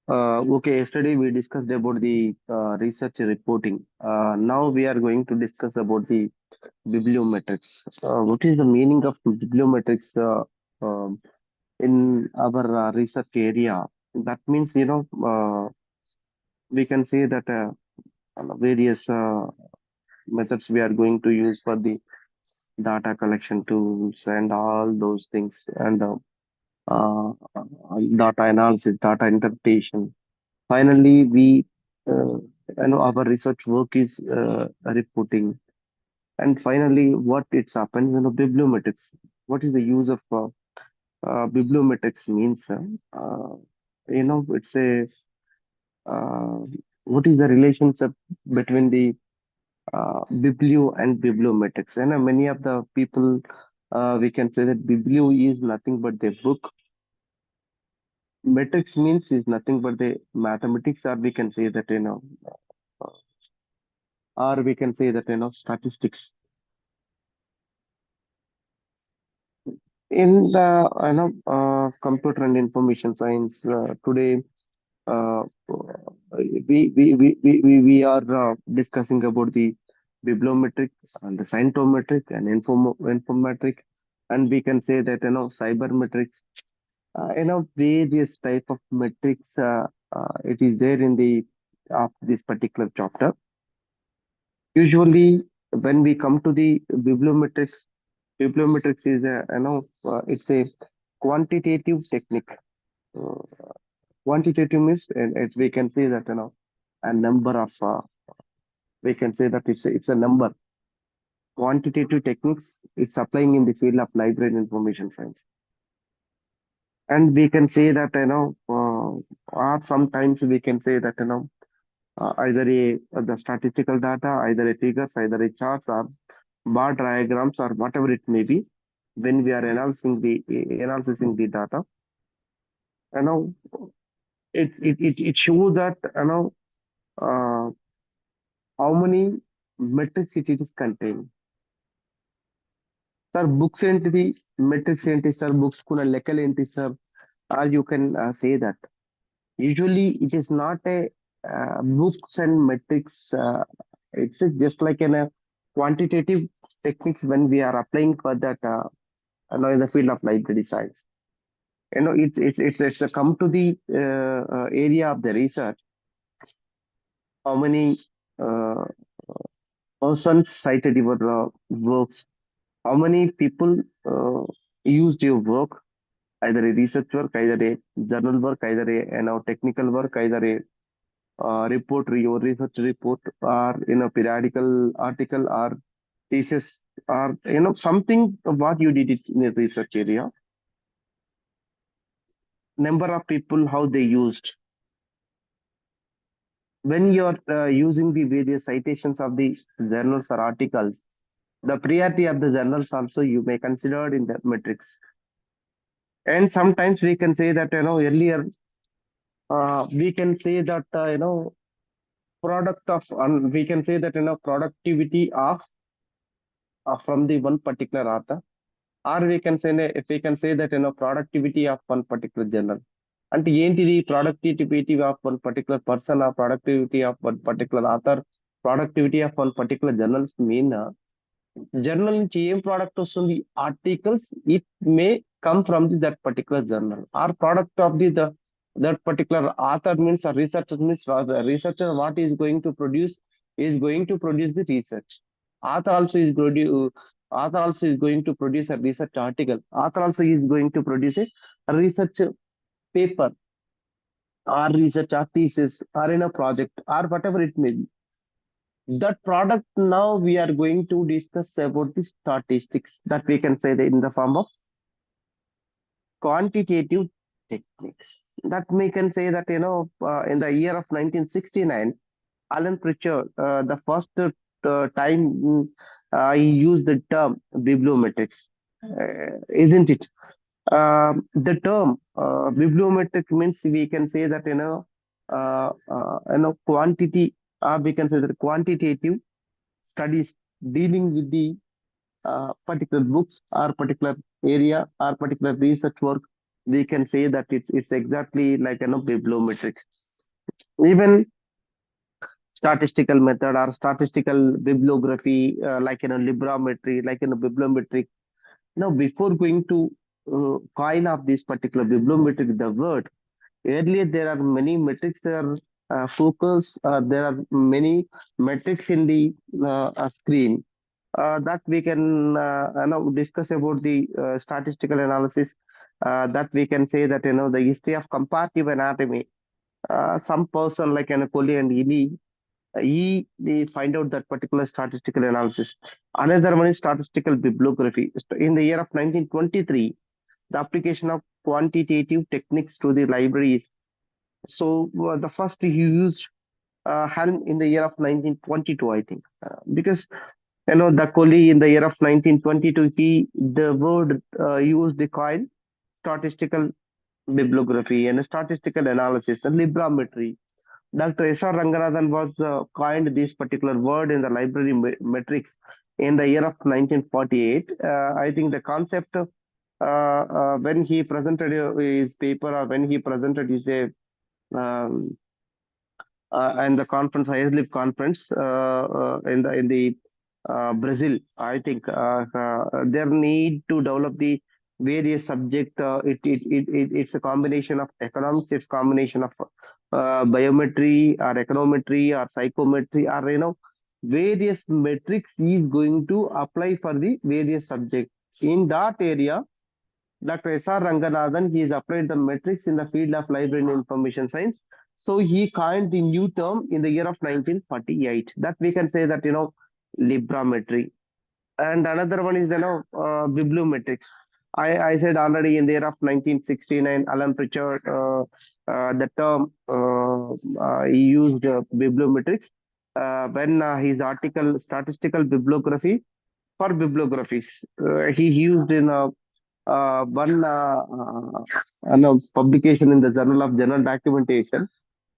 Okay, yesterday we discussed about the research reporting. Now we are going to discuss about the bibliometrics. What is the meaning of bibliometrics in our research area? That means, we can say that various methods we are going to use for the data collection tools and all those things, and uh, data analysis, data interpretation. Finally, our research work is reporting. And finally, what it's happened, bibliometrics. What is the use of bibliometrics means? It's a uh, what is the relationship between the biblio and bibliometrics? And many of the people, we can say that biblio is nothing but the book. Metrics means is nothing but the mathematics, or we can say that statistics. In the computer and information science today, uh, we are discussing about the bibliometric and the scientometric and informametric, and we can say that cybermetrics, various type of metrics. It is there in the of this particular chapter. Usually, when we come to the bibliometrics, bibliometrics is it's a quantitative technique. Uh, Quantitative means, and we can say that a number of we can say that it's a number. Quantitative techniques it's applying in the field of library information science, and we can say that or sometimes we can say that either the statistical data, either a figures, either a charts or bar diagrams or whatever it may be. When we are analyzing the data, you know it shows that uh, how many metrics it is contained. Sir, books ఏంటిది metrics ఏంటి sir books కున్న లెక్కలు ఏంటి sir or you can say that usually it is not a books and metrics, it's just like an quantitative techniques when we are applying for that in the field of library science. It's come to the area of the research. How many uh, persons cited your works? How many people used your work? Either a research work, either a journal work, either a technical work, either a report, your research report, or periodical article, or thesis, or something what you did it in a research area. Number of people how they used. When you're using the various citations of the journals or articles, the priority of the journals also you may consider in the metrics. And sometimes we can say that earlier we can say that product of we can say that productivity of from the one particular author, or we can say if we can say that productivity of one particular journal. And ఏంటిది productivity of one particular person or productivity of one particular author, productivity of one particular journals mean journal నుంచి ఏం product వస్తుంది articles it may come from the that particular journal or product of the that particular author means or researcher means researcher what is going to produce is going to produce the research. Author also is author also is going to produce a research article. Author also is going to produce a research paper or research or thesis or in a project or whatever it may be. That product now we are going to discuss about the statistics that we can say that in the form of quantitative techniques. That we can say that in the year of 1969, Alan Pritchard, the first time he used the term bibliometrics, isn't it? The term bibliometric means we can say that quantity, we can say that quantitative studies dealing with the particular books or particular area or particular research work. we can say that it's exactly like bibliometrics. Even statistical method or statistical bibliography, like librometry, like bibliometric. Now, before going to coin of this particular bibliometric, the word earlier there are many metrics that are focus. There are many metrics in the screen that we can discuss about the statistical analysis. That we can say that the history of comparative anatomy. Some person like Coley and Ely, they find out that particular statistical analysis. Another one is statistical bibliography. In the year of 1923, the application of quantitative techniques to the libraries. So the first he used Helm in the year of 1922, I think, because the Coley in the year of 1922, he the word used the coin statistical bibliography and statistical analysis and librometry. Dr. S.R. Ranganathan was coined this particular word in the library metrics in the year of 1948. I think the concept when he presented his paper or when he presented his um, and the conference, highest level conference in the Brazil. I think there need to develop the various subject. It's a combination of economics. It's combination of biometry or econometry or psychometry or various metrics is going to apply for the various subjects in that area. Dr. S.R. Ranganathan, he has applied the metrics in the field of library and information science. So he coined the new term in the year of 1948. That we can say that, librometry. And another one is, bibliometrics. I said already in the year of 1969, Alan Pritchard, the term he used bibliometrics when his article Statistical Bibliography for Bibliographies. He used in one publication in the Journal of General Documentation,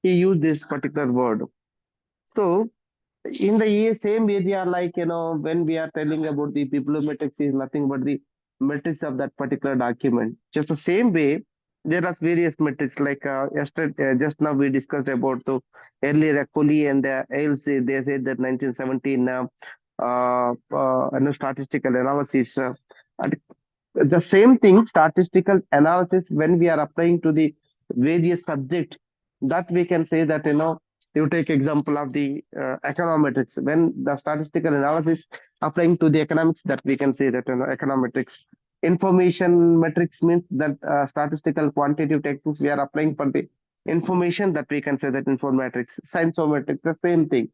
he used this particular word. So, in the same area, like, when we are telling about the bibliometrics is nothing but the metrics of that particular document. Just the same way, there are various metrics, like yesterday, just now we discussed about the earlier Coley and Ailes, they said that 1917 statistical analysis. And the same thing, statistical analysis, when we are applying to the various subject, that we can say that, you take example of the econometrics. When the statistical analysis applying to the economics, that we can say that, econometrics. Information metrics means that statistical quantitative techniques we are applying for the information, that we can say that informatics. Scienceometrics, the same thing.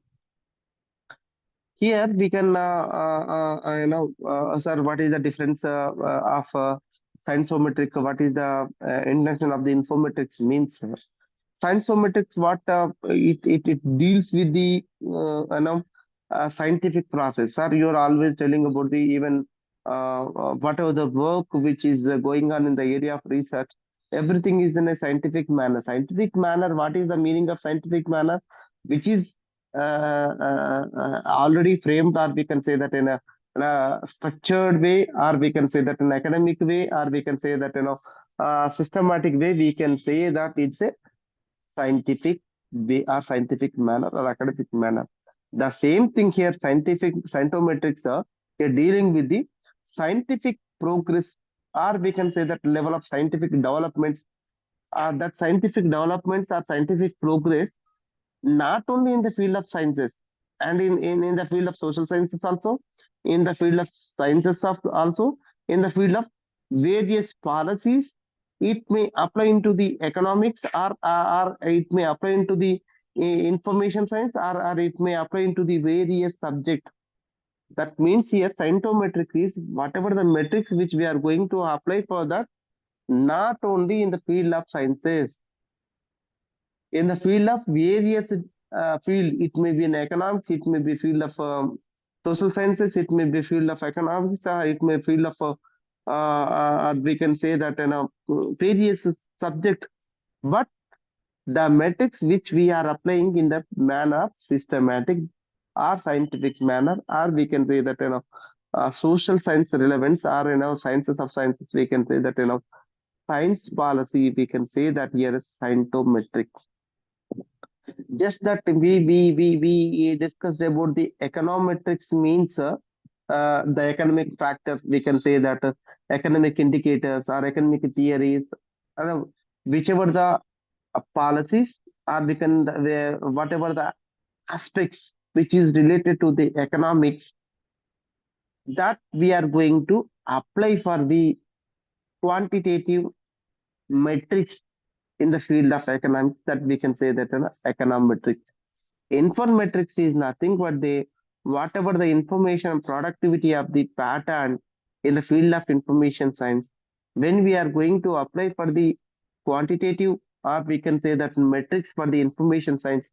Here we can, sir, what is the difference of scienceometric? What is the intention of the informatics means? Scienceometrics, what it deals with the scientific process. Sir, you're always telling about the even whatever the work which is going on in the area of research. Everything is in a scientific manner. Scientific manner. What is the meaning of scientific manner? Which is already framed, or we can say that in a structured way, or we can say that in academic way, or we can say that systematic way. We can say that it's a scientific way or scientific manner or academic manner. The same thing here, scientific scientometrics are dealing with the scientific progress, or we can say that level of scientific developments. That scientific developments or scientific progress not only in the field of sciences and in the field of social sciences also, in the field of sciences of also, in the field of various policies, it may apply into the economics, or it may apply into the information science, or it may apply into the various subject. That means here scientometric is whatever the metrics which we are going to apply for that, not only in the field of sciences, in the field of various field. It may be in economics, it may be field of social sciences, it may be field of economics, it may field of we can say that various subject. But the metrics which we are applying in the manner systematic or scientific manner, or we can say that social science relevance, or sciences of sciences, we can say that science policy, we can say that here is scientometric. Just that we discussed about the econometrics means the economic factors. We can say that economic indicators or economic theories, whichever the policies, or we can whatever the aspects which is related to the economics, that we are going to apply for the quantitative metrics in the field of economics, that we can say that econometrics. Informametrics is nothing but the whatever the information and productivity of the pattern in the field of information science. When we are going to apply for the quantitative, or we can say that metrics for the information science,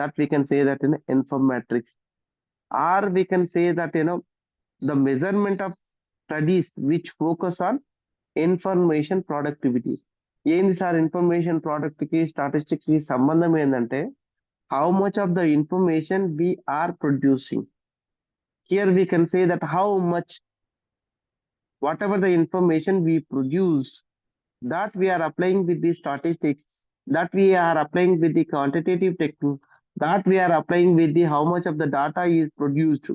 that we can say that in informametrics. Or we can say that the measurement of studies which focus on information productivity. ఏంది sir information ప్రొడక్ట్కి statistics కి సంబంధం ఏంటంటే how much of the information we are producing. Here we can say that how much whatever the information we produce, that we are applying with the statistics, that we are applying with the quantitative technique, that we are applying with the how much of the data is produced,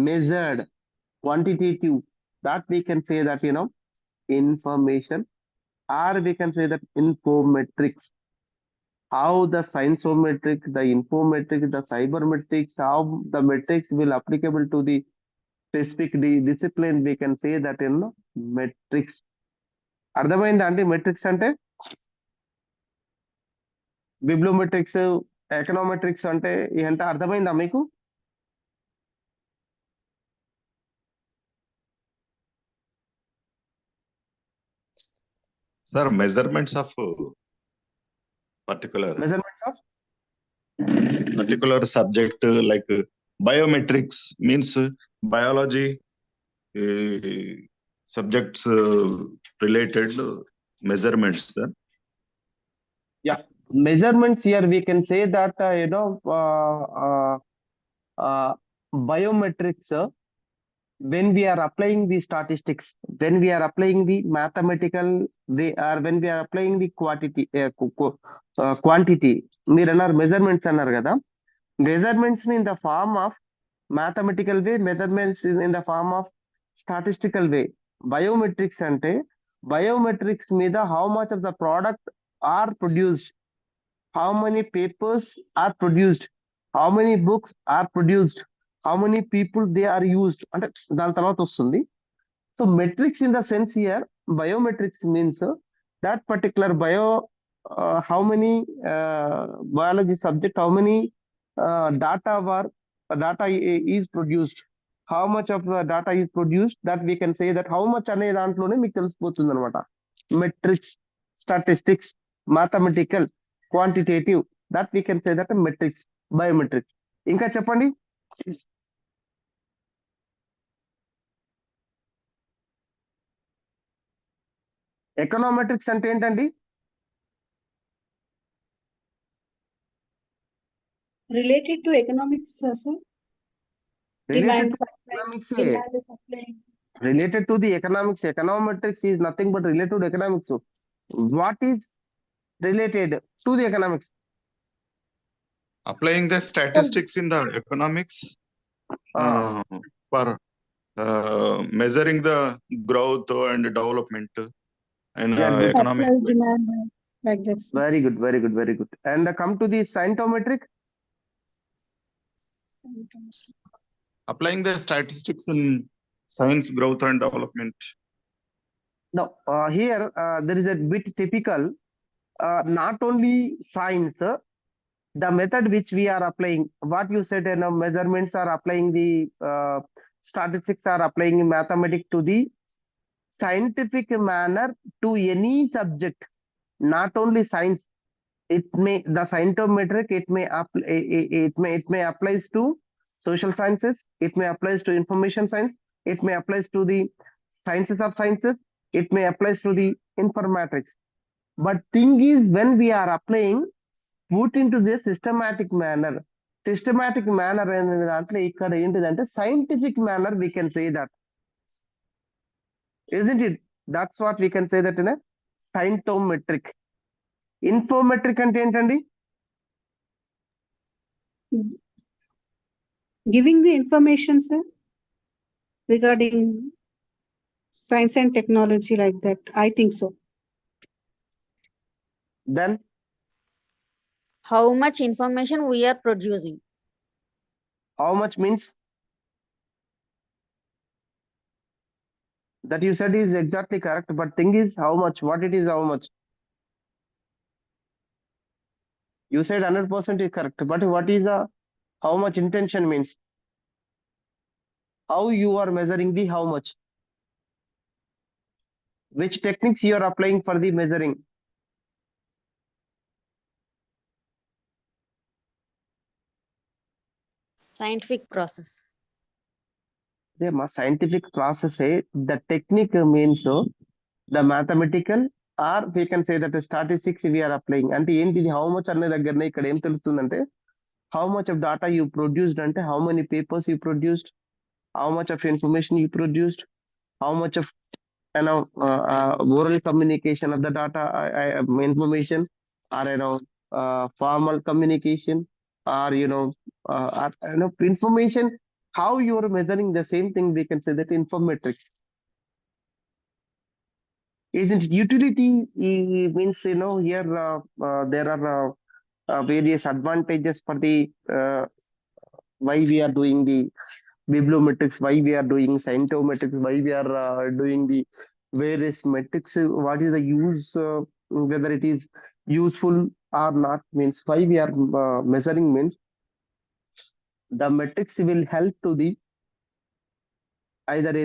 measured, quantitative, that we can say that information, or we can say that infometrics. How the scientometric, the infometric, the cybermetrics, how the metrics will applicable to the specific discipline, we can say that metrics. అర్థమైందా అండి metrics అంటే? బిబ్లోమెట్రిక్స్, econometrics అంటే ఏంటంటే అర్థమైందా మీకు? Sir, measurements of particular subject like biometrics means biology subjects related measurements, sir. Yeah, measurements here we can say that biometrics, when we are applying the statistics, when we are applying the mathematical way, or when we are applying the quantity, మీరు అన్నారు measurements అన్నారు కదా, measurements in the form of mathematical way, measurements in the form of statistical way. Biometrics అంటే biometrics మీద how much of the product are produced, how many papers are produced, how many books are produced, how many people they are used అంటే దాని తర్వాత వస్తుంది. So metrics in the sense here, biometrics means that particular how many biology subject, how many data is produced, how much of the data is produced, that we can say that how much అనే దాంట్లోనే మీకు తెలిసిపోతుంది అనమాట. Metrics, statistics, mathematical, quantitative, that we can say that metrics, biometrics. ఇంకా చెప్పండి. Econometrics అంటే ఏంటండి? Related to economics, sir. Related to economics. Related to the economics. Econometrics is nothing but related to economics. What is related to the economics? Applying the statistics in the economics for measuring the growth and development and economic demand, like this. Very good, very good, very good. And come to the scientometric. Applying the statistics in science growth and development. Now here there is a bit typical, not only science, the method which we are applying, what you said, measurements are applying the statistics are applying mathematics to the scientific manner to any subject, not only science. It may, the scientometric, it may applies to social sciences, it may applies to information science, it may applies to the sciences of sciences, it may applies to the informatics. But thing is, when we are applying, put into the systematic manner. Systematic manner అనే దాంట్లో ఇక్కడ ఏంటిదంటే scientific manner, we can say that, isn't it? That's what we can say that in a సైంటోమెట్రిక్. ఇన్ఫోమెట్రిక్ అంటే ఏంటండి? Giving the information, sir, regarding science and technology like that. I think so. Then How much information we are producing? how much means that you said is exactly correct, but thing is how much, what it is, how much. You said 100% is correct, but what is the how much intention means? How you are measuring the how much? Which techniques you are applying for the measuring? Scientific process. మా scientific process the technique means the mathematical or we can say that statistics we are applying. అంటే ఏంటిది how much అనే దగ్గరనే ఇక్కడ ఏం తెలుస్తుందంటే how much of data you produced అంటే how many papers you produced, how much of information you produced, how much of oral communication of the data information, or formal communication, or information. How you are measuring the same thing, we can say that infometrics. Isn't it? Utility means here there are various advantages for the why we are doing the bibliometrics, why we are doing scientometrics, why we are doing the various metrics, what is the use, whether it is useful or not, means why we are measuring means the metrics will help to the either a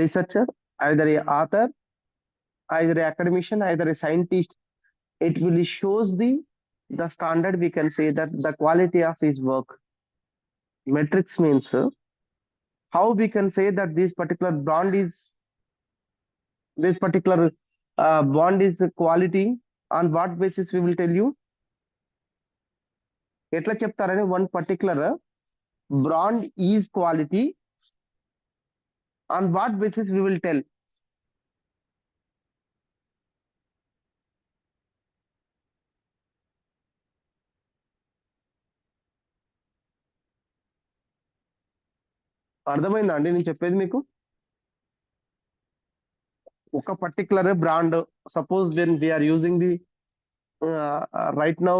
researcher, either a author, either a academician, either a scientist. It will shows the standard, we can say that the quality of his work. Metrics means how we can say that this particular bond is quality. On what basis we will tell you? ఎట్లా చెప్తారని one particular brand is quality, on what basis we will tell? అర్థమైందా అండి నేను చెప్పేది మీకు? ఒక particular brand, suppose when we are using the right now,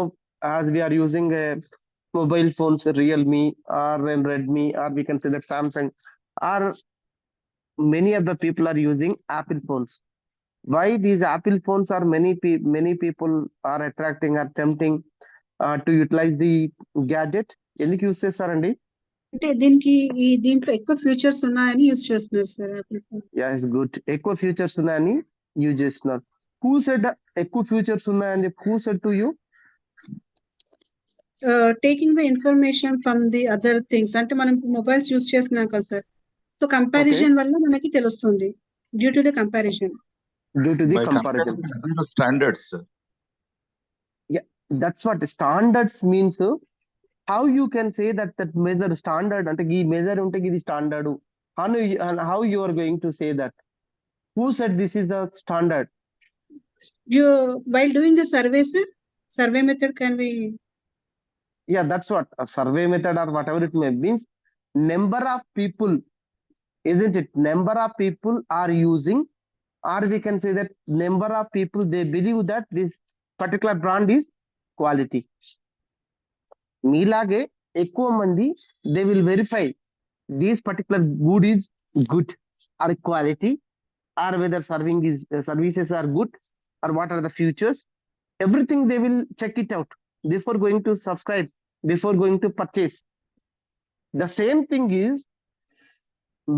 as we are using mobile phones, Realme or Redmi, or we can say that Samsung, or many of the people are using Apple phones. Why these Apple phones are many people are attracting or tempting to utilize the gadget? ఎందుకు use చేస్తారండి? అంటే దీంట్లో ఎక్కువ futures ఉన్నాయని use చేస్తున్నారు sir Apple phone. yes good, ఎక్కువ futures ఉన్నాయని use చేస్తున్నారు. who said ఎక్కువ ఫ్యూచర్స్ ఉన్నాయని? who said to you? Taking the information from the other things, అంటే మనం మొబైల్స్ యూజ్ చేస్తున్నాం కదా సార్, సో కంపారిజన్ వల్ల మనకి తెలుస్తుంది, due to the comparison. due to the By comparison. comparing the standards, sir. That's what standards means. How you can say that measure standard అంటే ఈ measure ఉంటే ఇది standard, how you are going to say that? who said this is the standard? While doing the survey, sir, survey method can be. Yeah, that's what a survey method or whatever it may means. Number of people, isn't it? Number of people are using, or we can say that number of people they believe that this particular brand is quality. మీలాగే ఎక్కువ మంది they will verify this particular good is good or quality, or whether services are good, or what are the features. Everything they will check it out before going to subscribe, before going to purchase. The same thing is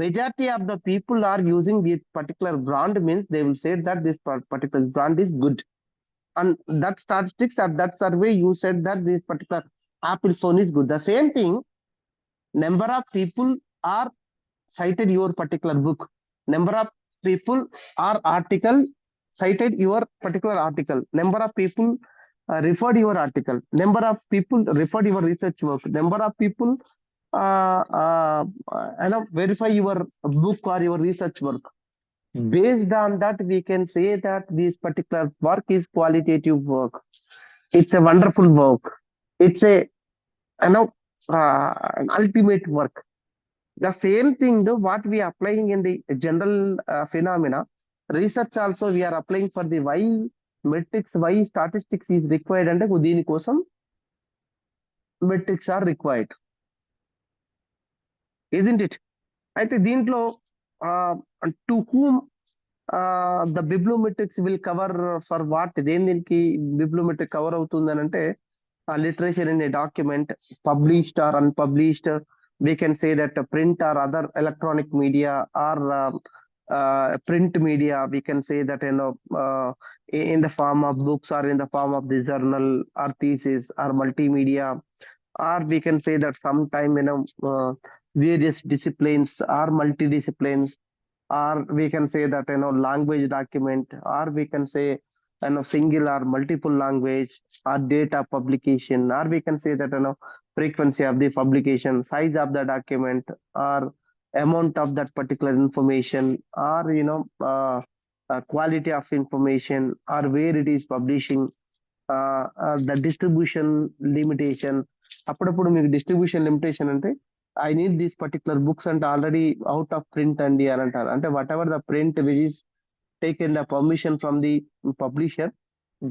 majority of the people are using this particular brand means they will say that this particular brand is good. And that statistics or that survey you said that this particular Apple phone is good. The same thing, number of people are cited your particular book, number of people are article cited your particular article, number of people referred your article, number of people referred your research work, number of people verify your book or your research work. Based on that, we can say that this particular work is qualitative work. It's a wonderful work. It's a an ultimate work. The same thing, though, what we are applying in the general phenomena, research also we are applying for the why metrics, why statistics is required, and దీని కోసం metrics are required, isn't it? అయితే దీంట్లో to whom the bibliometrics will cover for what, దీనికి bibliometric cover అవుతుంది అని అంటే literature in a document, published or unpublished, we can say that print or other electronic media or print media, we can say that in the form of books or in the form of the journal or thesis or multimedia, or we can say that sometime various disciplines or multidisciplines, or we can say that language document, or we can say single or multiple language, or data publication, or we can say that frequency of the publication, size of the document, or amount of that particular information, or quality of information, or where it is publishing, the distribution limitation. అప్పుడప్పుడు మీకు distribution limitation అంటే I need this particular books అంటే already out of print అండి అని అంటారు. అంటే whatever the print which is taken the permission from the publisher,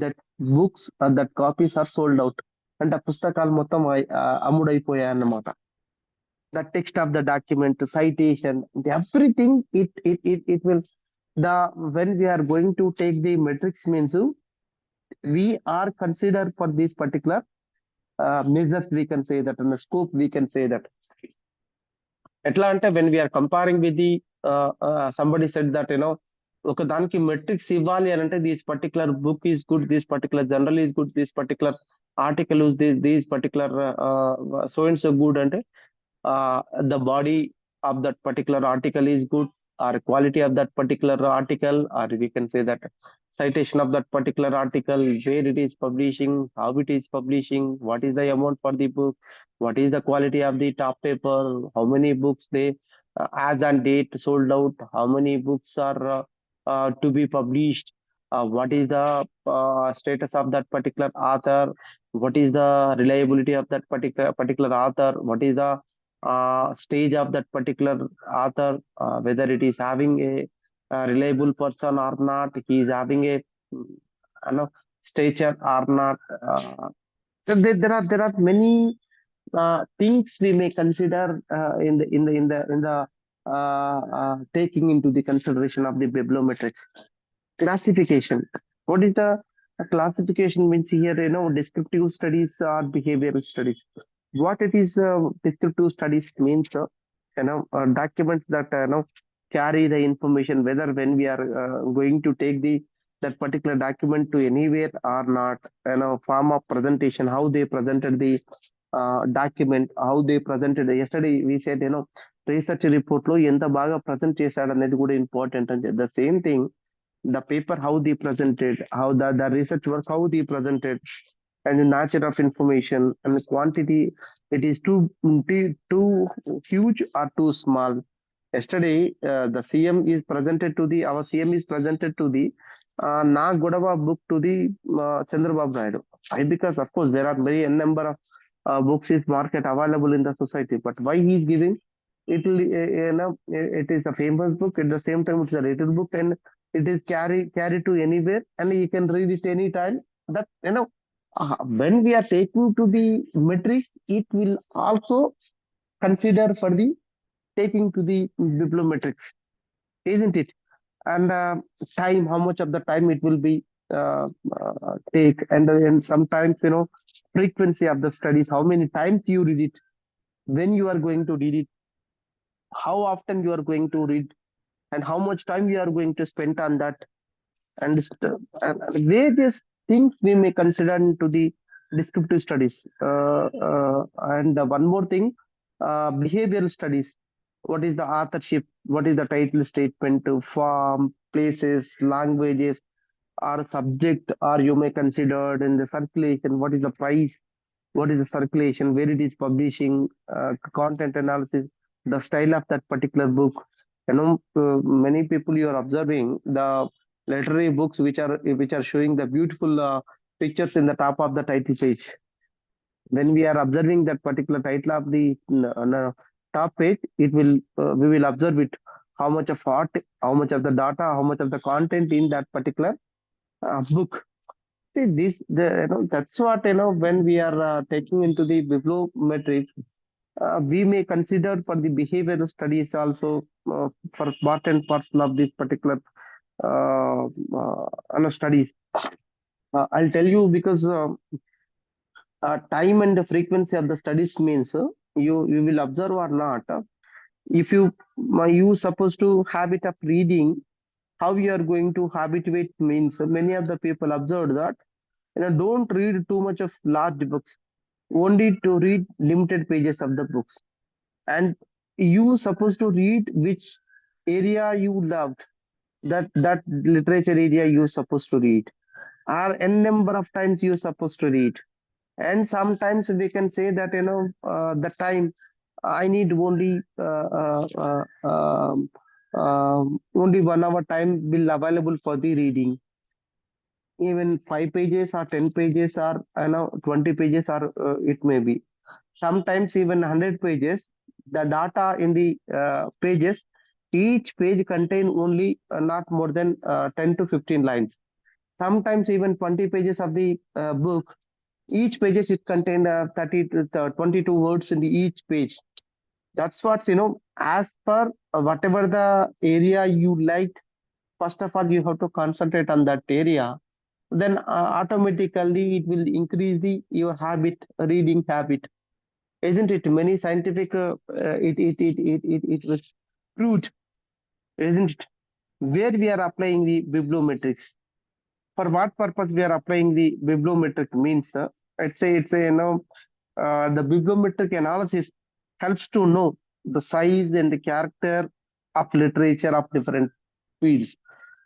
that books that copies are sold out, అంటే ఆ పుస్తకాలు మొత్తం అమ్ముడైపోయాయి అన్నమాట. The text of the document, citation, everything, it will, when we are going to take the metrics means we are considered for this particular measures, we can say that in the scope, we can say that ఎట్లా అంటే when we are comparing with the somebody said that ఒక దానికి metrics ఇవ్వాలి అని అంటే this particular book is good, this particular journal is good, this particular article is this particular so and so good అంటే the body of that particular article is good, or quality of that particular article, or we can say that citation of that particular article, where it is publishing, how it is publishing, what is the amount for the book, what is the quality of the top paper, how many books they as on date sold out, how many books are to be published, what is the status of that particular author, what is the reliability of that particular author, what is the stage of that particular author, whether it is having a reliable person or not, he is having a stature or not. There are many things we may consider in the taking into the consideration of the bibliometrics. Classification. What is the classification means here? Descriptive studies or behavioral studies. What it is, descriptive studies means documents that carry the information, whether when we are going to take that particular document to anywhere or not, form of presentation, how they presented the document, how they presented. Yesterday we said research report lo enta baga present chesadu anedi kuda important. And the same thing, the paper how they presented, how the research work how they presented, and the nature of information and the quantity, it is too huge or too small. Yesterday the CM is presented to the our CM is presented to the na Godava book to the Chandrababu Naidu. Because of course there are very n number of books is market available in the society, but why he is giving it will, it is a famous book, at the same time it's a rated book, and it is carried to anywhere and you can read it anytime. That when we are taking to the metrics, it will also consider for the taking to the bibliometrics, isn't it? And time, how much of the time it will be take, and sometimes frequency of the studies, how many times you read it, when you are going to read it, how often you are going to read, and how much time you are going to spend on that, and various things we may consider into the descriptive studies. And one more thing, behavioral studies. What is the authorship? What is the title statement, form, places, languages, or subject, or you may consider in the circulation. What is the price? What is the circulation? Where it is publishing? Content analysis, the style of that particular book, Many people you are observing the literary books which are showing the beautiful pictures in the top of the title page. When we are observing that particular title of the top page, it will we will observe it how much of art, how much of the data, how much of the content in that particular book. See this, that's what when we are taking into the bibliometrics, we may consider for the behavioral studies also for part and parcel of this particular studies. I'll tell you because time and the frequency of the studies means you will observe or not. If you supposed to habit of reading, how you are going to habituate means many of the people observed that don't read too much of large books, only to read limited pages of the books, and you supposed to read which area you loved, that literature area you supposed to read, or n number of times you supposed to read. And sometimes we can say that the time I need only 1 hour time will available for the reading. Even 5 pages or 10 pages or 20 pages or it may be. Sometimes even 100 pages. The data in the pages, each page contain only not more than 10 to 15 lines. Sometimes even 20 pages of the book, each pages it contain 30 to 22 words in the each page. That's what as per whatever the area you like, first of all you have to concentrate on that area, then automatically it will increase the your habit, reading habit, isn't it? Many scientific it was proved, isn't it? Where we are applying the bibliometrics, for what purpose we are applying the bibliometric means it's a the bibliometric analysis helps to know the size and the character of literature of different fields.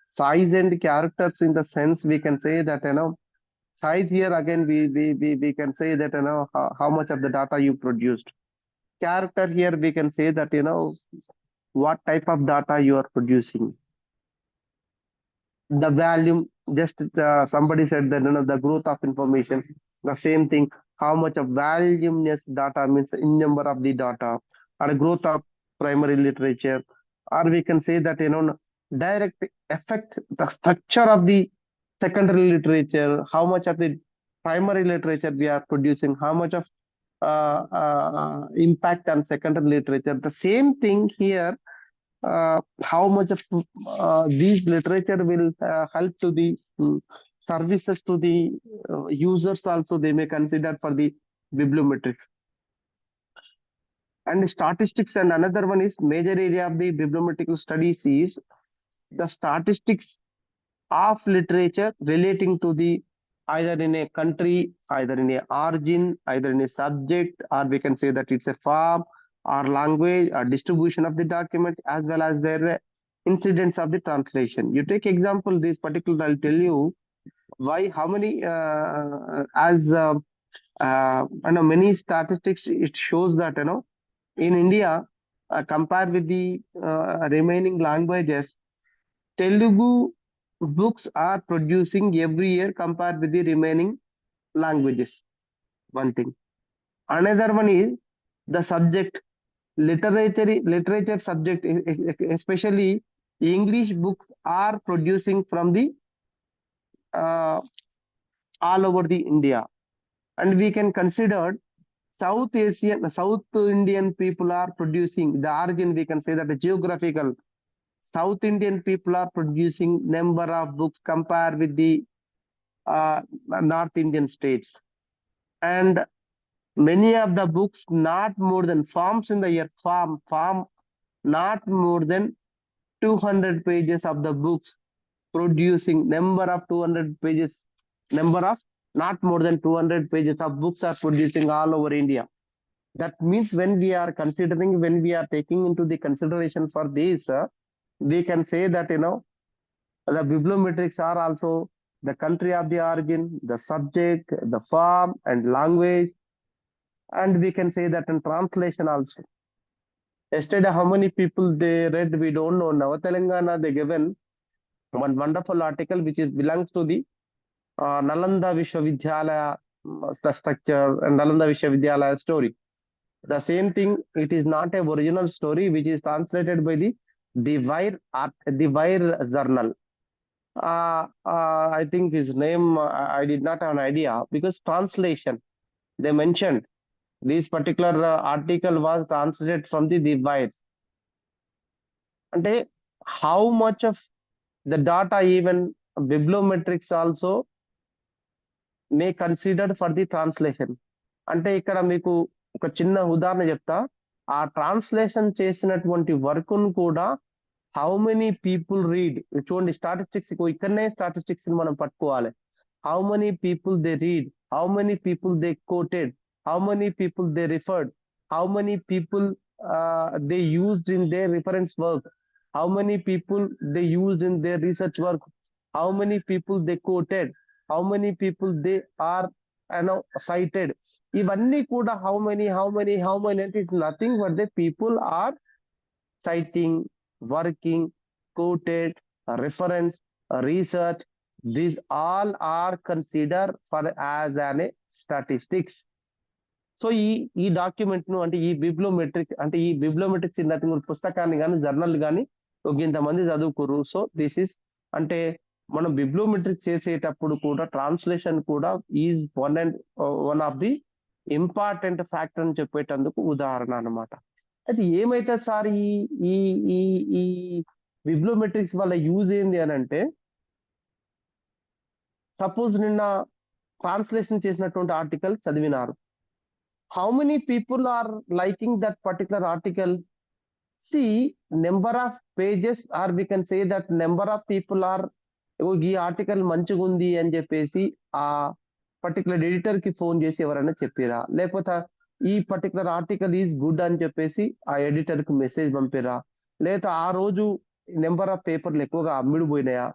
Size and characters in the sense we can say that size here again we can say that how much of the data you produced. Character here we can say that what type of data you are producing. The volume, just somebody said that the growth of information, the same thing, how much of voluminous data means in number of the data, or growth of primary literature, or we can say that direct effect the structure of the secondary literature, how much of the primary literature we are producing, how much of impact on secondary literature. The same thing here, how much of these literature will help to the services to the users also they may consider for the bibliometrics. And statistics, and another one is major area of the bibliometric studies is the statistics of literature relating to the either in a country, either in a origin, either in a subject, or we can say that it's a form or language or distribution of the document, as well as their incidents of the translation. You take example, this particular, I'll tell you why, how many, many statistics, it shows that, in India, compared with the remaining languages, Telugu books are producing every year compared with the remaining languages. One thing. Another one is the subject, literature subject, especially English books are producing from the all over the India. And we can consider South Indian people are producing, the origin we can say that the geographical, South Indian people are producing number of books compared with the North Indian states. And many of the books, not more than forms in the year, form, not more than 200 pages of the books producing number of 200 pages, number of not more than 200 pages of books are producing all over India. That means when we are considering, when we are taking into the consideration for this, we can say that, the bibliometrics are also the country of the origin, the subject, the form and language, and we can say that in translation also. Yesterday, how many people they read, we don't know. Now, Telangana, they given one wonderful article which is belongs to the Nalanda Vishwavidyalaya, the structure and Nalanda Vishwavidyalaya story. The same thing, it is not a original story which is translated by the Wire journal. I think his name, I did not have an idea because translation, they mentioned this particular article was translated from the Wire. And how much of the data, even bibliometrics also may considered for the translation. అంటే ఇక్కడ మీకు ఒక చిన్న ఉదాహరణ చెప్తా. ఆ translation చేసినటువంటి work ను కూడా హౌ మెనీ పీపుల్ రీడ్, చూడండి స్టాటిస్టిక్స్ ఇక్కడనే స్టాటిస్టిక్స్ మనం పట్టుకోవాలి. How many people they read, how many people they quoted, how many people they referred, how many people they used in their reference work, how many people they used in their research work, how many people they quoted, how many people they are cited. ఇవన్నీ కూడా how many అంటే it's nothing but the people are citing, working, quoted, reference, research. These all are considered for as an statistics. So ఈ document ను అంటే ఈ బిబ్లోమెట్రిక్స్ nothing పుస్తకాన్ని కానీ journal కానీ ఇంతమంది చదువుకోరు. సో దిస్ ఇస్ అంటే మనం బిబ్లోమెట్రిక్ చేసేటప్పుడు కూడా ట్రాన్స్లేషన్ కూడా is one of the important factor అని చెప్పేటందుకు ఉదాహరణ అనమాట. అయితే ఏమైతే సార్ ఈ ఈ ఈ ఈ బిబ్లోమెట్రిక్స్ వల్ల యూజ్ ఏంది అని అంటే, సపోజ్ నిన్న ట్రాన్స్లేషన్ చేసినటువంటి article చదివినారు. How many people are liking that particular article? See, number of pages, or we can say that number of people are ఈ ఆర్టికల్ మంచిగా ఉంది అని చెప్పేసి ఆ పర్టికులర్ ఎడిటర్ కి ఫోన్ చేసి ఎవరైనా చెప్పిరా, లేకపోతే ఈ పర్టికులర్ ఆర్టికల్ ఈజ్ గుడ్ అని చెప్పేసి ఆ ఎడిటర్ కి మెసేజ్ పంపిరా, లేదా ఆ రోజు నెంబర్ ఆఫ్ పేపర్లు ఎక్కువగా అమ్మిడిపోయినాయా,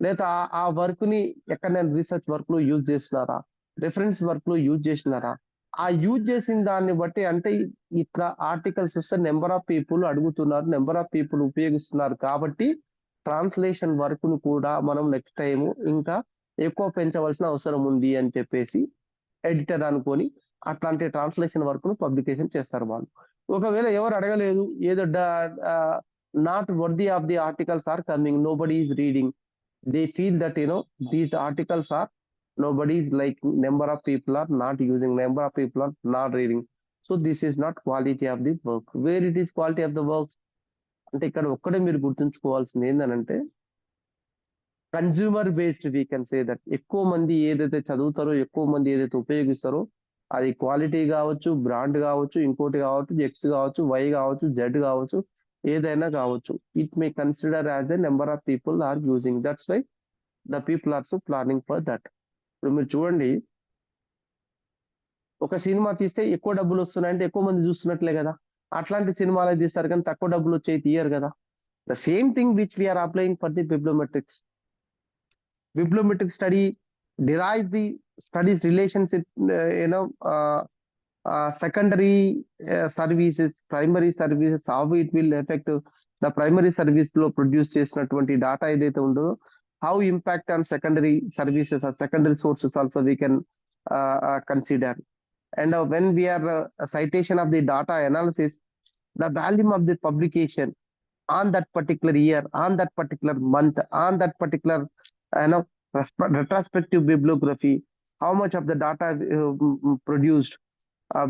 లేదా ఆ వర్క్ ని ఎక్కడైనా రీసెర్చ్ వర్క్ లో యూజ్ చేసినారా, రిఫరెన్స్ వర్క్ లో యూజ్ చేసినారా, ఆ యూజ్ చేసిన దాన్ని బట్టి అంటే ఇట్లా ఆర్టికల్స్ వస్తే నెంబర్ ఆఫ్ పీపుల్ అడుగుతున్నారు, నెంబర్ ఆఫ్ పీపుల్ ఉపయోగిస్తున్నారు. కాబట్టి ట్రాన్స్లేషన్ వర్క్ ను కూడా మనం నెక్స్ట్ టైం ఇంకా ఎక్కువ పెంచవలసిన అవసరం ఉంది అని చెప్పేసి ఎడిటర్ అనుకొని అట్లాంటి ట్రాన్స్లేషన్ వర్క్ ను పబ్లికేషన్ చేస్తారు వాళ్ళు. ఒకవేళ ఎవరు అడగలేదు, ఏదో not worthy of the articles are coming, nobody is reading, they feel that these articles are nobody is liking, number of people are not using, number of people are not reading. So this is not quality of the work. Where it is quality of the works అంటే ఇక్కడ ఒక్కడే మీరు గుర్తుంచుకోవాల్సింది ఏంటంటే, consumer based we can say that ఎక్కువ మంది ఏదైతే చదువుతారో, ఎక్కువ మంది ఏదైతే ఉపయోగిస్తారో అది క్వాలిటీ కావచ్చు, బ్రాండ్ కావచ్చు, ఇంకోటి కావచ్చు, ఎక్స్ కావచ్చు, వై కావచ్చు, జెడ్ కావచ్చు, ఏదైనా కావచ్చు. It may consider as a number of people are using, that's why the people are so planning for that. ఇప్పుడు మీరు చూడండి, ఒక సినిమా తీస్తే ఎక్కువ డబ్బులు వస్తున్నాయంటే ఎక్కువ మంది చూస్తున్నట్లే కదా. అట్లాంటి సినిమాలు తీస్తారు కానీ తక్కువ డబ్బులు వచ్చేవి తీయరు కదా. The same thing which we're applying for the bibliometrics. Bibliometric study derives the studies relationship, secondary services, primary services, how it will affect the primary service లో ప్రొడ్యూస్ చేసినటువంటి డేటా ఏదైతే ఉందో, how impact on secondary services or secondary sources also we can consider. And when we are citation of the data analysis, the volume of the publication on that particular year, on that particular month, on that particular retrospective bibliography, how much of the data produced,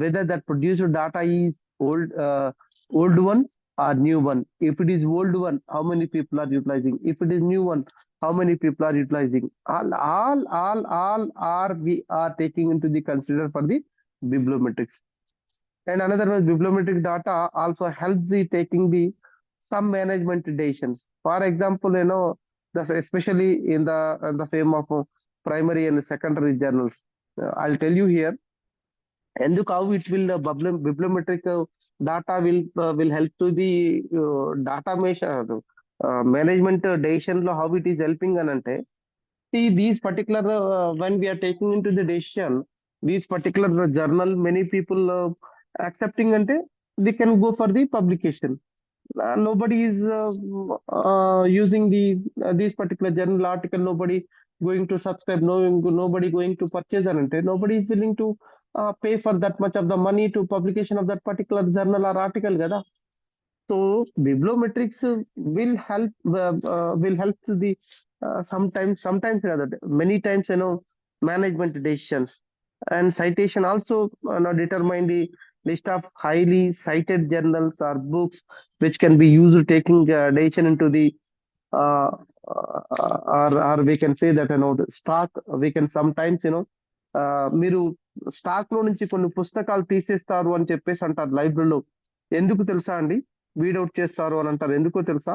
whether that produced data is old one or new one. If it is old one, how many people are utilizing? If it is new one, how many people are utilizing? All are we are taking into the consider for the bibliometrics. And another one, bibliometric data also helps the taking the some management decisions. For example, especially in the frame of primary and secondary journals. I'll tell you here, and look how it will bibliometric data will help to the data management decision lo how it is helping anante. See, these particular when we are taking into the decision, these particular journal, many people accepting ante we can go for the publication. Nobody is using these particular journal article. Nobody going to subscribe. Nobody going to purchase an. Nobody is willing to pay for that much of the money to publication of that particular journal or article. Gada. So bibliometrics will help to the sometimes rather many times management decisions, and citation also determine the list of highly cited journals or books which can be used taking decision into the uh, or we can say that the stock we can sometimes మీరు stock లో నుంచి కొన్ని పుస్తకాలు తీసేస్తారు అని చెప్పేసి అంటారు లైబ్రరీలో. ఎందుకు తెలుసా అండి? వీడౌట్ చేస్తారు అని అంటారు. ఎందుకో తెలుసా?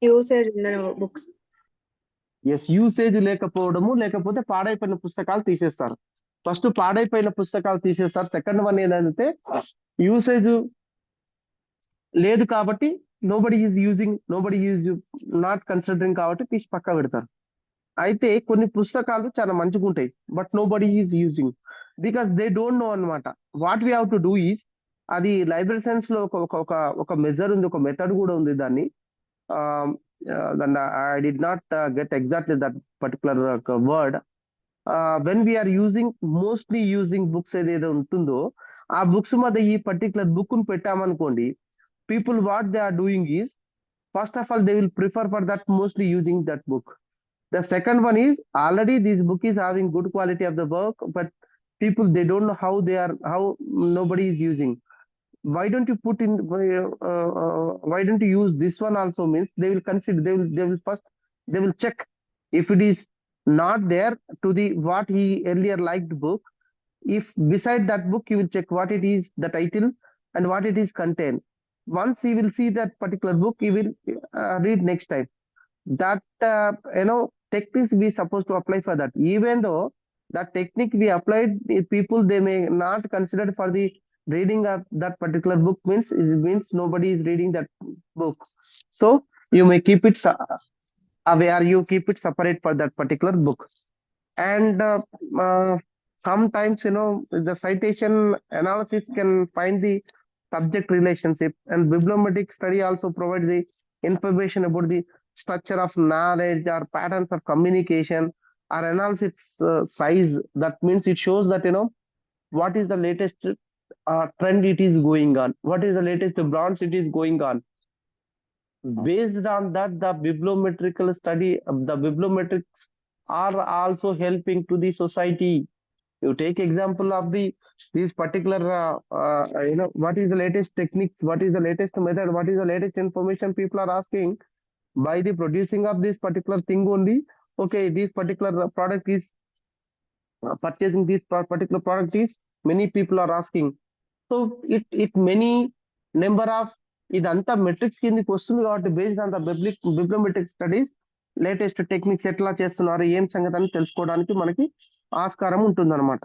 Usage books. ఎస్, యూసేజ్ లేకపోవడము, లేకపోతే పాడైపోయిన పుస్తకాలు తీసేస్తారు. ఫస్ట్ పాడైపోయిన పుస్తకాలు తీసేస్తారు. సెకండ్ వన్ ఏంటంటే యూసేజ్ లేదు కాబట్టి నోబడి ఈజ్ నాట్ కన్సిడరింగ్ కాబట్టి తీసి పక్క పెడతారు. అయితే కొన్ని పుస్తకాలు చాలా మంచిగా ఉంటాయి, but nobody is using because they don't know అనమాట. What we have to do is, అది లైబ్రరీ సైన్స్ లో ఒక మెజర్ ఉంది, ఒక మెథడ్ కూడా ఉంది దాన్ని. I did not get exactly that particular word. When we're mostly using books ఏదైతే ఉంటుందో ఆ బుక్స్ మీద ఈ పర్టికులర్ బుక్ ను పెట్టామనుకోండి, people what they are doing is, first of all they will prefer for that mostly using that book. The second one is, already this book is having good quality of the work, but people they don't know how nobody is using. Why don't you put in why don't you use this one also, means they will consider, they will first they will check if it is not there to the what he earlier liked book. If beside that book you will check what it is, the title and what it is contain. Once he will see that particular book, he will read next time. That techniques we supposed to apply for that. Even though that technique we applied, people they may not consider for the reading of that particular book, means nobody is reading that book. So you may keep it away, or you keep it separate for that particular book. And sometimes the citation analysis can find the subject relationship, and bibliometric study also provides the information about the structure of knowledge or patterns of communication or analysis size. That means it shows that what is the latest trend it is going on, what is the latest branch it is going on. Based on that, the bibliometrical study, the bibliometrics are also helping to the society. You take example of these particular what is the latest techniques, what is the latest method, what is the latest information people are asking. By the producing of this particular thing only, okay, this particular product is purchasing this particular product is many people are asking. So it many number of ఇదంతా metrics కిందకి వస్తుంది కాబట్టి based on the bibliometric studies latest techniques ఎట్లా చేస్తున్నారు, ఏం సంగతి అని తెలుసుకోవడానికి మనకి ఆస్కారం ఉంటుందన్నమాట.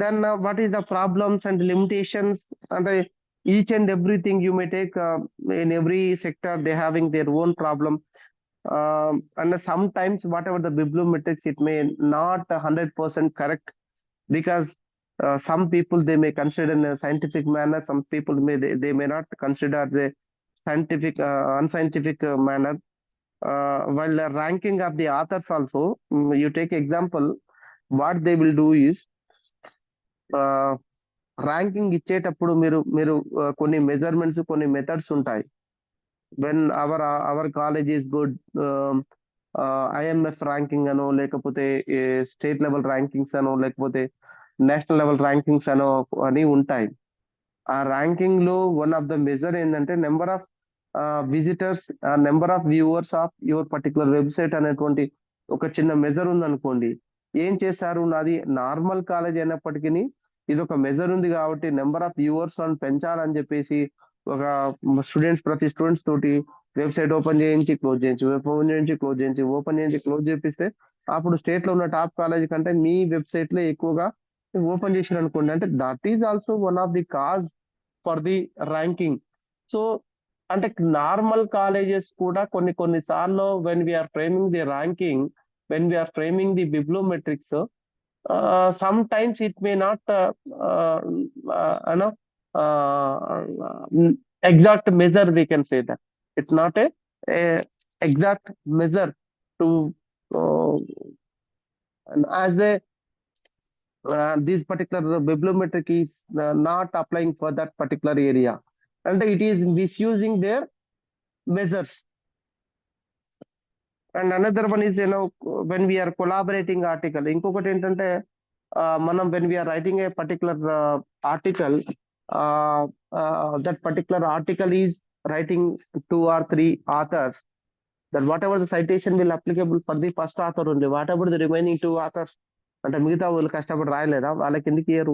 Then what is the problems and limitations, and each and everything you may take in every sector they having their own problem. And sometimes whatever the bibliometrics, it may not 100% correct, because some people they may consider in a scientific manner, some people they may not consider the scientific unscientific manner. While ranking of the authors also, you take example, what they will do is ranking ఇచ్చేటప్పుడు మీరు కొన్ని measurements, కొన్ని methods ఉంటాయి. When our college is good, IMF ranking అనో, లేకపోతే state level rankings అనో, లేకపోతే national level rankings అనో అని ఉంటాయి. ఆ ర్యాంకింగ్ లో వన్ ఆఫ్ ద మెజర్ ఏంటంటే number of visitors, number of viewers of your particular website అనేటువంటి ఒక చిన్న మెజర్ ఉందనుకోండి. ఏం చేశారు, నాది నార్మల్ కాలేజ్ అయినప్పటికీ ఇది ఒక మెజర్ ఉంది కాబట్టి నెంబర్ ఆఫ్ వ్యూవర్స్ అని పెంచాలని చెప్పేసి ఒక ప్రతి స్టూడెంట్స్ తోటి వెబ్సైట్ ఓపెన్ చేయించి క్లోజ్ చేయించి, ఓపెన్ చేయించి క్లోజ్ చేయించి, ఓపెన్ చేయించి క్లోజ్ చేపిస్తే అప్పుడు స్టేట్ లో ఉన్న టాప్ కాలేజ్ కంటే మీ వెబ్సైట్ లో ఎక్కువగా ఓపెన్ చేసిన అనుకోండి, అంటే that is also one of the cause for the ranking. So అంటే నార్మల్ కాలేజెస్ కూడా కొన్ని సార్లు when we are framing the ranking, when we are framing the bibliometrics, sometimes it may not exact measure, we can say that. It's not a exact measure to as a this particular bibliometric is not applying for that particular area, and it is misusing their measures. And another one is, when we are collaborating article, ఇంకొకటి ఏంటంటే మనం when we are writing a particular article, that particular article is writing 2 or 3 authors, that whatever the citation will applicable for the first author only, whatever the remaining 2 authors, అంటే మిగతా వాళ్ళు కష్టపడి రాయలేదా, వాళ్ళకి ఎందుకు ఇయ్యరు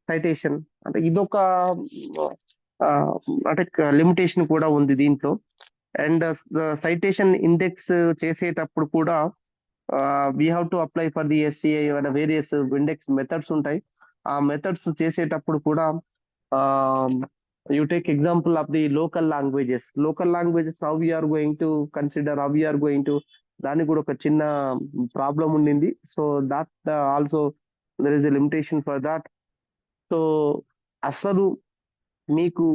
సైటేషన్? అంటే ఇదొక అంటే లిమిటేషన్ కూడా ఉంది దీంట్లో. అండ్ సైటేషన్ ఇండెక్స్ చేసేటప్పుడు కూడా we have to apply for the SCI various index methods ఉంటాయి. ఆ మెథడ్స్ చేసేటప్పుడు కూడా you take example of the local languages how we are going to consider, how we are going to, దానికి కూడా ఒక చిన్న ప్రాబ్లం ఉండింది. So that also there is a limitation for that. సో అసలు మీకు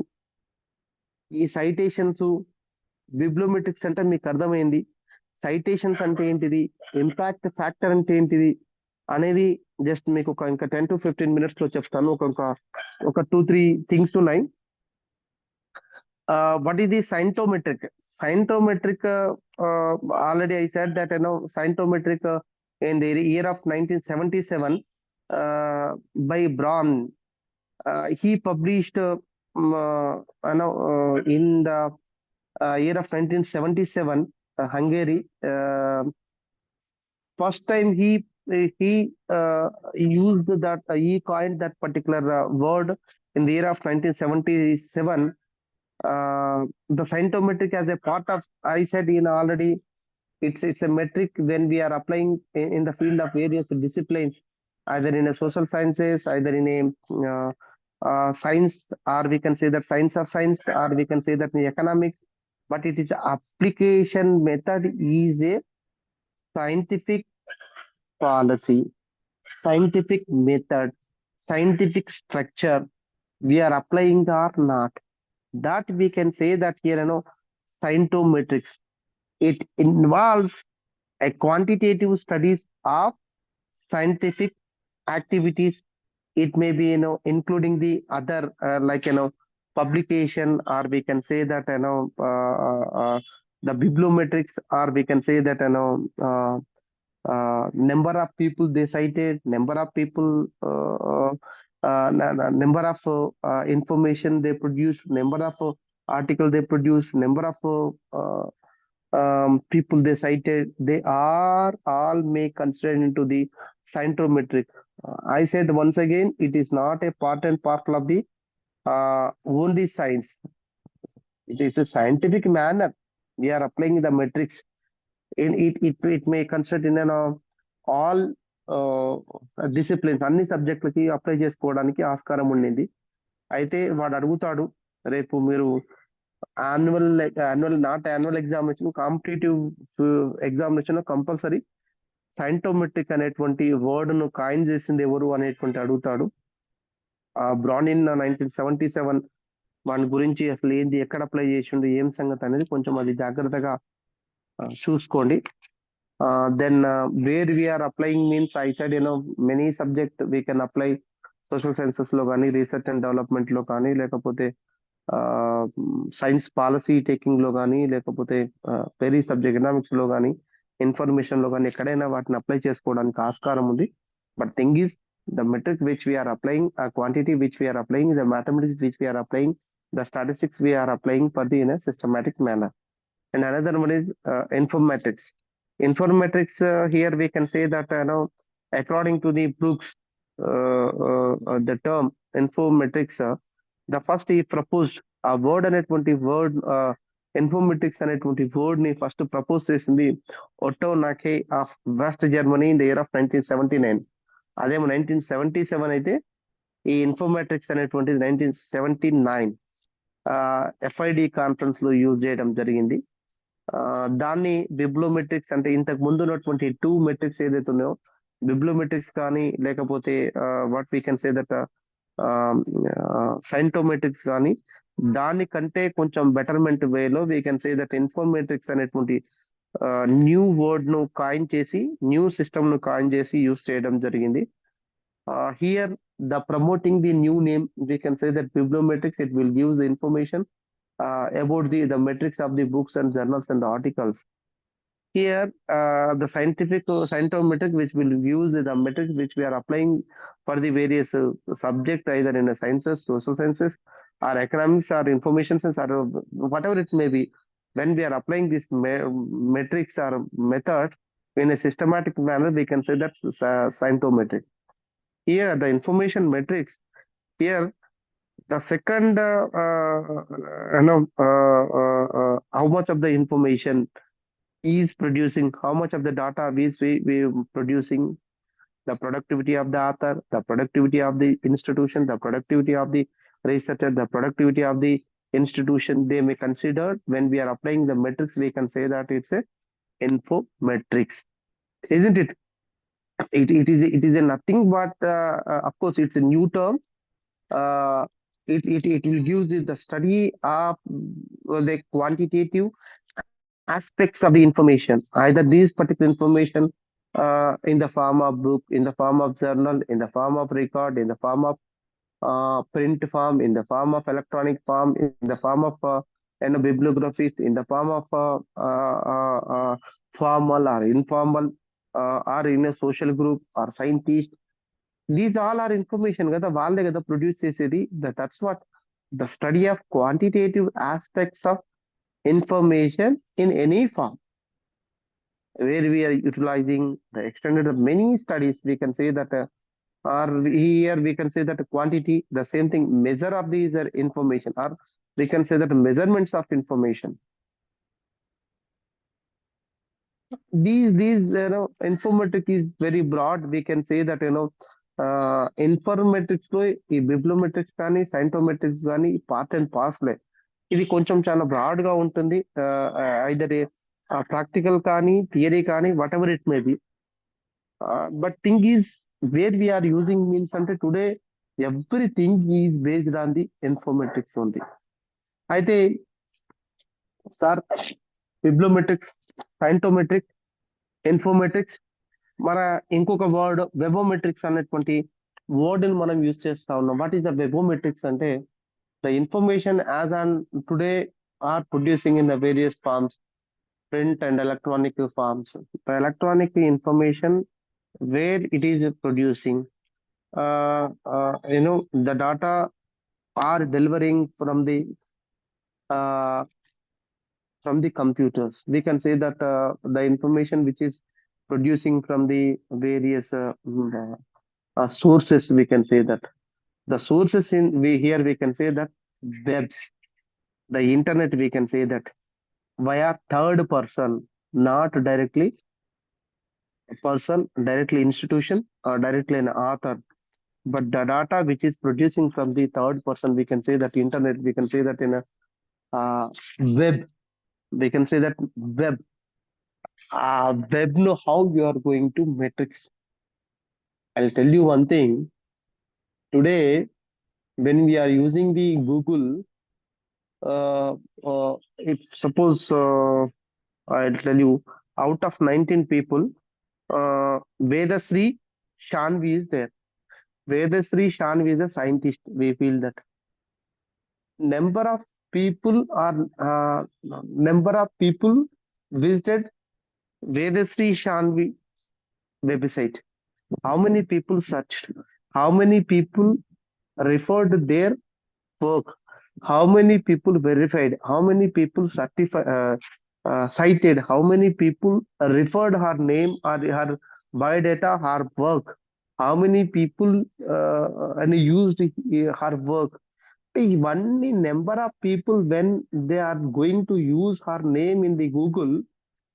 ఈ సైటేషన్స్ బిబ్లోమెట్రిక్స్ అంటే మీకు అర్థమైంది, సైటేషన్స్ అంటే ఏంటిది, ఇంపాక్ట్ ఫ్యాక్టర్ అంటే ఏంటిది అనేది జస్ట్ మీకు ఇంకా 10 to 15 minutes లో చెప్తాను. ఒక 2-3 థింగ్స్ ఉన్నాయి. What is the scientometric? Scientometric, already I said that scientometric in the year of 1977 by Braun, he published in the year of 1977 Hungary. First time he used that, he coined that particular word in the year of 1977. The scientometric as a part of, I said already, it's a metric when we are applying in the field of various disciplines, either in a social sciences, either in a science, or we can say that science of science, or we can say that in economics. But it is application method is a scientific policy, scientific method, scientific structure we are applying or not. That we can say that here, scientometrics, it involves a quantitative studies of scientific activities. It may be, including the other like publication, or we can say that the bibliometrics, or we can say that number of people they cited, number of people, number of information they produce, number of article they produce, number of people they cited, they are all may considered into the scientometric. I said once again, it is not a part and parcel of the only science. It is a scientific manner we are applying the metrics. It may consider in all disciplines, అన్ని సబ్జెక్టులకి apply చేసుకోవడానికి ఆస్కారం ఉండింది. అయితే వాడు అడుగుతాడు, రేపు మీరు not annual examination, competitive examination compulsory scientometric అనేటువంటి వర్డ్ ను కాయిన్ చేసింది ఎవరు అనేటువంటి అడుగుతాడు. బ్రాన్ ఇన్ 1977 వాని గురించి అసలు ఏంది, ఎక్కడ అప్లై చేసిండు, ఏం సంగతి అనేది కొంచెం అది జాగ్రత్తగా చూసుకోండి. Then where we are applying means, I said many subject we can apply, social sciences లో కానీ, రీసెర్చ్ అండ్ డెవలప్మెంట్ లో కానీ, లేకపోతే సైన్స్ పాలసీ టేకింగ్ లో కానీ, లేకపోతే వెరీ సబ్జెక్ట్ ఎకనామిక్స్ లో కానీ, ఇన్ఫర్మేషన్ లో కానీ, ఎక్కడైనా వాటిని అప్లై చేసుకోవడానికి ఆస్కారం ఉంది. But thing is, the metric which we are applying, quantity which we are applying, the mathematics which we are applying, the statistics we are applying for the in a systematic manner. And another one is informatics. Informatics, here we can say that according to the Brooks, the term informatics, the first he proposed a word అనేటువంటి word, informatics అనేటువంటి word ని first propose చేసింది Otto Nake of West Germany in the year of 1979. అదేమో 1977 అయితే ఈ informatics అనేటువంటిది 1979 FID conference లో use చేయడం జరిగింది. దాన్ని బిబ్లోమెట్రిక్స్ అంటే ఇంతకు ముందు ఉన్నటువంటి 2 మెట్రిక్స్ ఏదైతే ఉన్నాయో, బిబ్లోమెట్రిక్స్ కానీ, లేకపోతే what we can say that scientometrics కానీ దానికంటే కొంచెం బెటర్మెంట్ వేలో we can say that informetrics అనేటువంటి న్యూ వర్డ్ ను కాయిన్ చేసి న్యూ సిస్టమ్ ను కాయిన్ చేసి యూస్ చేయడం జరిగింది. Here the promoting the new name, we can say that bibliometrics, it will give the information about the metrics of the books and journals and the articles. Here the scientometric which will use the metrics which we are applying for the various subject, either in the sciences, social sciences, or economics, or information science, or whatever it may be. When we are applying this metrics or method in a systematic manner, we can say that's scientometric. Here the information metrics, here the second how much of the information is producing, how much of the data is we producing, the productivity of the author, the productivity of the institution, the productivity of the researcher, the productivity of the institution, they may consider. When we are applying the metrics, we can say that it's a infometrics, isn't it? It is a nothing but of course it's a new term. It will give the study of the quantitative aspects of the information, either these particular information in the form of book, in the form of journal, in the form of record, in the form of print form, in the form of electronic form, in the form of bibliographies, in the form of formal or informal, or in a social group or scientist. These all are information కదా, వాళ్ళే కదా produce చేసేది. That's what the study of quantitative aspects of information in any form, where we are utilizing the extended many studies. We can say that or here we can say that quantity, the same thing, measure of these information, or we can say that measurements of information. These informatics is very broad. We can say that informatics లో ఈ బిబ్లోమెట్రిక్స్ కానీ సైంటోమెట్రిక్స్ కానీ part and పార్ట్స్లే. ఇది కొంచెం చాలా broad గా ఉంటుంది. Either practical కానీ థియరీ కానీ whatever it may be. But thing is where we're using means అంటే today everything is based on the informatics ఉంది. అయితే సార్ బిబ్లోమెట్రిక్స్, సైంటోమెట్రిక్స్, ఇన్ఫర్మేటిక్స్, మన ఇంకొక వర్డ్ వెబోమెట్రిక్స్ అనేటువంటి వర్డ్ ని మనం యూజ్ చేస్తా ఉన్నాం. వాట్ ఈస్ ద వెబోమెట్రిక్స్ అంటే the information as on today are producing in the various forms, print and electronic forms. The electronic information where it is producing, the data are delivering from the computers. We can say that the information which is producing from the various sources, we can say that the sources here we can say that webs, the internet, we can say that via third person, not directly person, directly institution, or directly an author, but the data which is producing from the third person, we can say that internet, we can say that in a web, we can say that web. Web know how you are going to metrics. I'll tell you one thing. Today, when we are using the Google, if suppose I'll tell you, out of 19 people, Vedasri Shanvi is there. Vedasri Shanvi is a scientist. We feel that number of people visited Vedasri Shanvi website. How many people searched? How many people referred their work? How many people verified? How many people cited? How many people referred her name or her biodata, her work? How many people and used her work? One number of people, when they are going to use her name in the Google,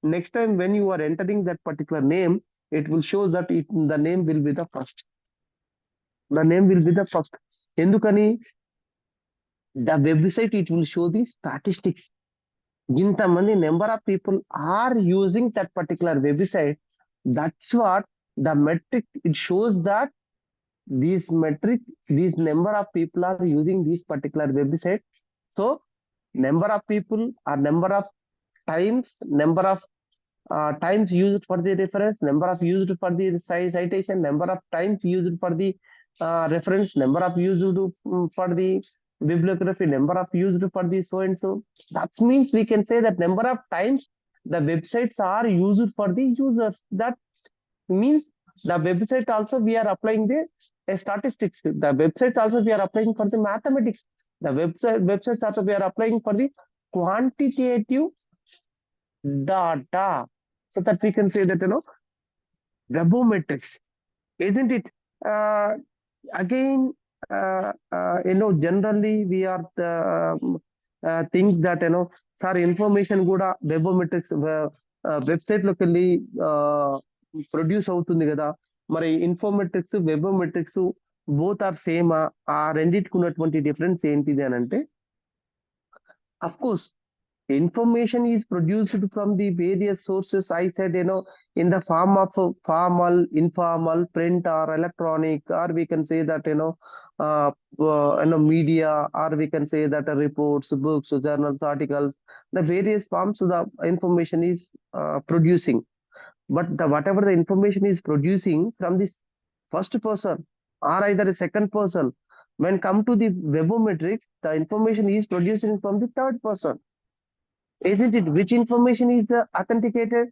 next time when you are entering that particular name, it will show that the name will be the first. The name will be the first. Endukani? The website, it will show the statistics. Intamani number of people are using that particular website. That's what the metric, it shows that these metric, these number of people are using this particular website. So number of people or number of times, number of times used for the reference, number of used for the citation, number of times used for the reference, number of used for the bibliography, number of used for the so and so. That means we can say that number of times the websites are used for the users. That means the website also we are applying the statistics. The websites also we are applying for the mathematics. The websites also we are applying for the quantitative data, so that we can say that webometrics, isn't it? Again, generally we are think that sir information కూడా webometrics website లోకి వెళ్ళి produce అవుతుంది కదా, మరి ఇన్ఫోమెట్రిక్స్ వెబోమెట్రిక్స్ both are same, ఆ రెండింటికి ఉన్నటువంటి difference ఏంటిది అని అంటే, of course information is produced from the various sources. I said in the form of formal, informal, print or electronic, or we can say that media, or we can say that reports, books, journals, articles, the various forms the information is producing. But whatever the information is producing from this first person or either a second person, when come to the webometrics, the information is producing from the third person, isn't it? Which information is authenticated?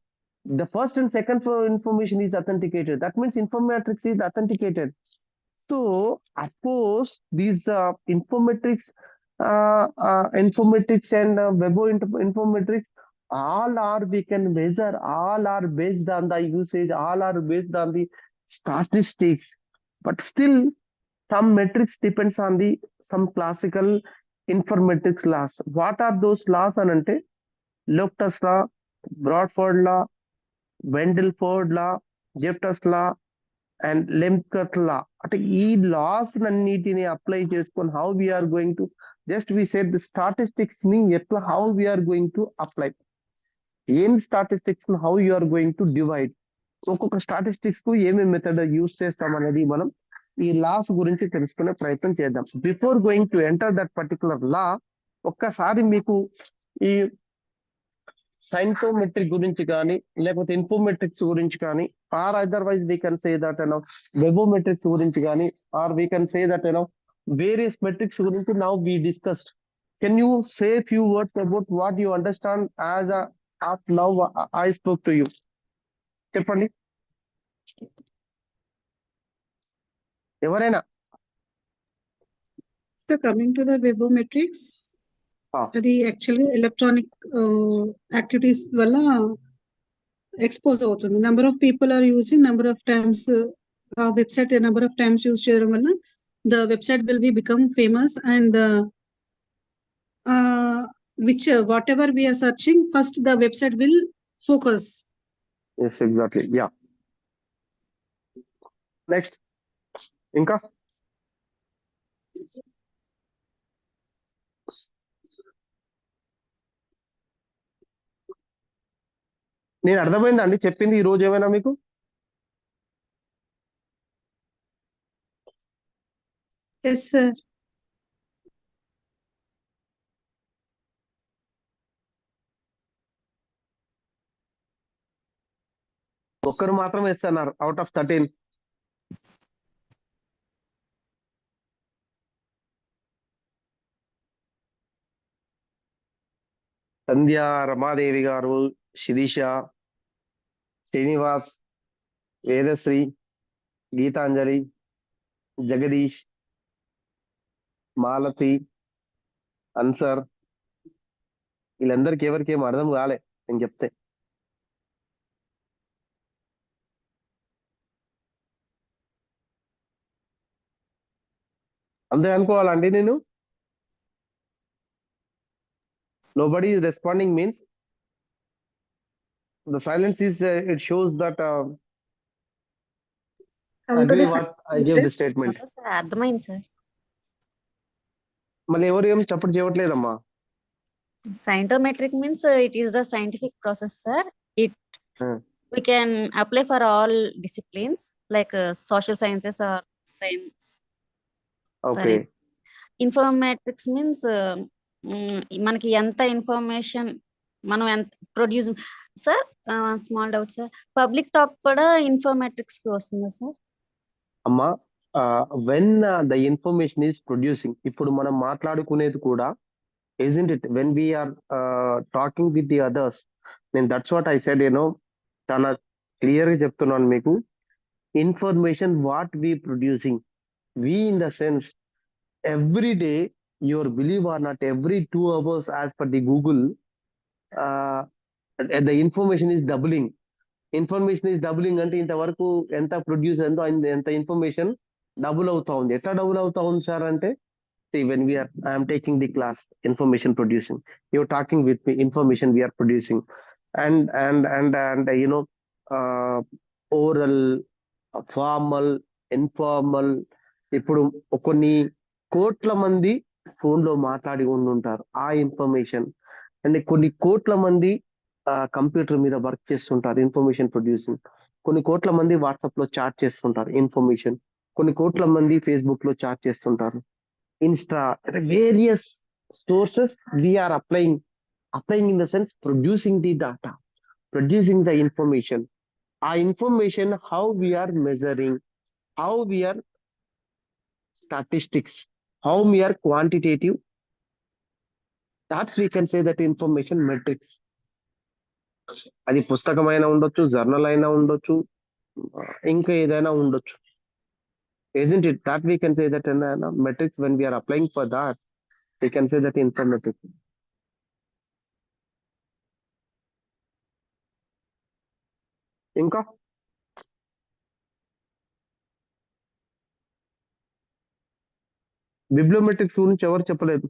The first and second information is authenticated. That means informatics is authenticated. So of course these informatics and informatics, all are, we can measure, all are based on the usage, all are based on the statistics, but still some metrics depends on the some classical informatics laws. What are those laws anante? Loftus law, Bradford law, Wendelford law, Jefferson law, and Lemkert law. అంటే ఈ loss అన్నిటిని apply చేసుకొని how we are going to, just we said the statistics ని ఎట్లా, how we are going to apply, ఏం statistics how you are going to divide, ఒక్కొక్క statistics కు ఏమేమి మెథడ్ యూస్ చేస్తాం అనేది మనం ఈ లాస్ గురించి తెలుసుకునే ప్రయత్నం చేద్దాం. Before going to enter that particular law, ఒక్కసారి మీకు ఈ సైంటోమెట్రిక్ గురించి కానీ లేకపోతే ఇన్ఫోమెట్రిక్స్ గురించి కానీ, or otherwise we can say that webometrics గురించి కానీ, or we can say that various metrics గురించి now we discussed. Can you say few words about what you understand as of now I spoke to you? చెప్పండి ఎవరైనా. So coming to the webometrics, అది actually electronic activities వల్ల expose అవుతుంది. Number of people are using, number of times ఆ website number of times use చేయడం వల్ల the website will be become famous, and which whatever we are searching, first the website will focus. Yes, exactly. Yeah. Next. ఇంకా నేను అర్థమైందా అండి చెప్పింది ఈ రోజు ఏమైనా మీకు? Yes sir. ఒక్కరు మాత్రం వేస్తున్నారు అవుట్ ఆఫ్ 13. సంధ్య, రమాదేవి గారు, శిరీష, శ్రీనివాస్, వేదశ్రీ, గీతాంజలి, జగదీష్, మాలతి, అన్సర్, వీళ్ళందరికీ ఎవరికి ఏం అర్థం కాలే నేను చెప్తే. అంతే అనుకోవాలండి నేను? Nobody is responding means the silence is it shows that agree what I gave the statement. అర్థమైంది సార్. మళ్ళీ ఎవరు ఏం support చేయట్లేదమ్మా. Scientometric means it is the scientific process, sir. We can apply for all disciplines like social sciences or science. Okay. Informatics means మనకి ఎంత information మనం ఎంత produce. Sir small doubt sir, public talk కూడా informatics కి వస్తుందా sir? అమ్మా, when the information is producing, ఇప్పుడు మనం మాట్లాడుకునేది కూడా isn't it, when we are talking with the others, then that's what I said, చాలా క్లియర్ గా చెప్తున్నాను మీకు. Information what we producing, we in the sense every day, your believe or not, every 2 hours as per the Google, the information is doubling. Information is doubling అంటే ఇంతవరకు ఎంత produce ఎంతో ఎంత information double అవుతా ఉంది. ఎట్లా డబుల్ అవుతా ఉంది సార్ అంటే, see, when I am taking the class, information producing, you're talking with me, information we are producing, and oral, formal, informal. ఇప్పుడు కొన్ని కోట్ల మంది ఫోన్ లో మాట్లాడి ఉండుంటారు, ఆ ఇన్ఫర్మేషన్. అండ్ కొన్ని కోట్ల మంది కంప్యూటర్ మీద వర్క్ చేస్తుంటారు, ఇన్ఫర్మేషన్ ప్రొడ్యూసింగ్. కొన్ని కోట్ల మంది వాట్సాప్ లో చాట్ చేస్తుంటారు, ఇన్ఫర్మేషన్. కొన్ని కోట్ల మంది ఫేస్బుక్ లో చాట్ చేస్తుంటారు, Insta, various sources we are applying in the sense producing the data, producing the information. ఆ information how we are measuring, how we are statistics, how we are quantitative, that's we can say that information metrics. అది పుస్తకమైనా ఉండొచ్చు, journal అయినా ఉండొచ్చు, ఇంకా ఏదైనా ఉండొచ్చు. Isn't it that we can say that in metrics, when we are applying for that, we can say that informatics. ఇంకా బిబ్లియోమెట్రిక్స్ గురించి ఎవరు చెప్పలేదు.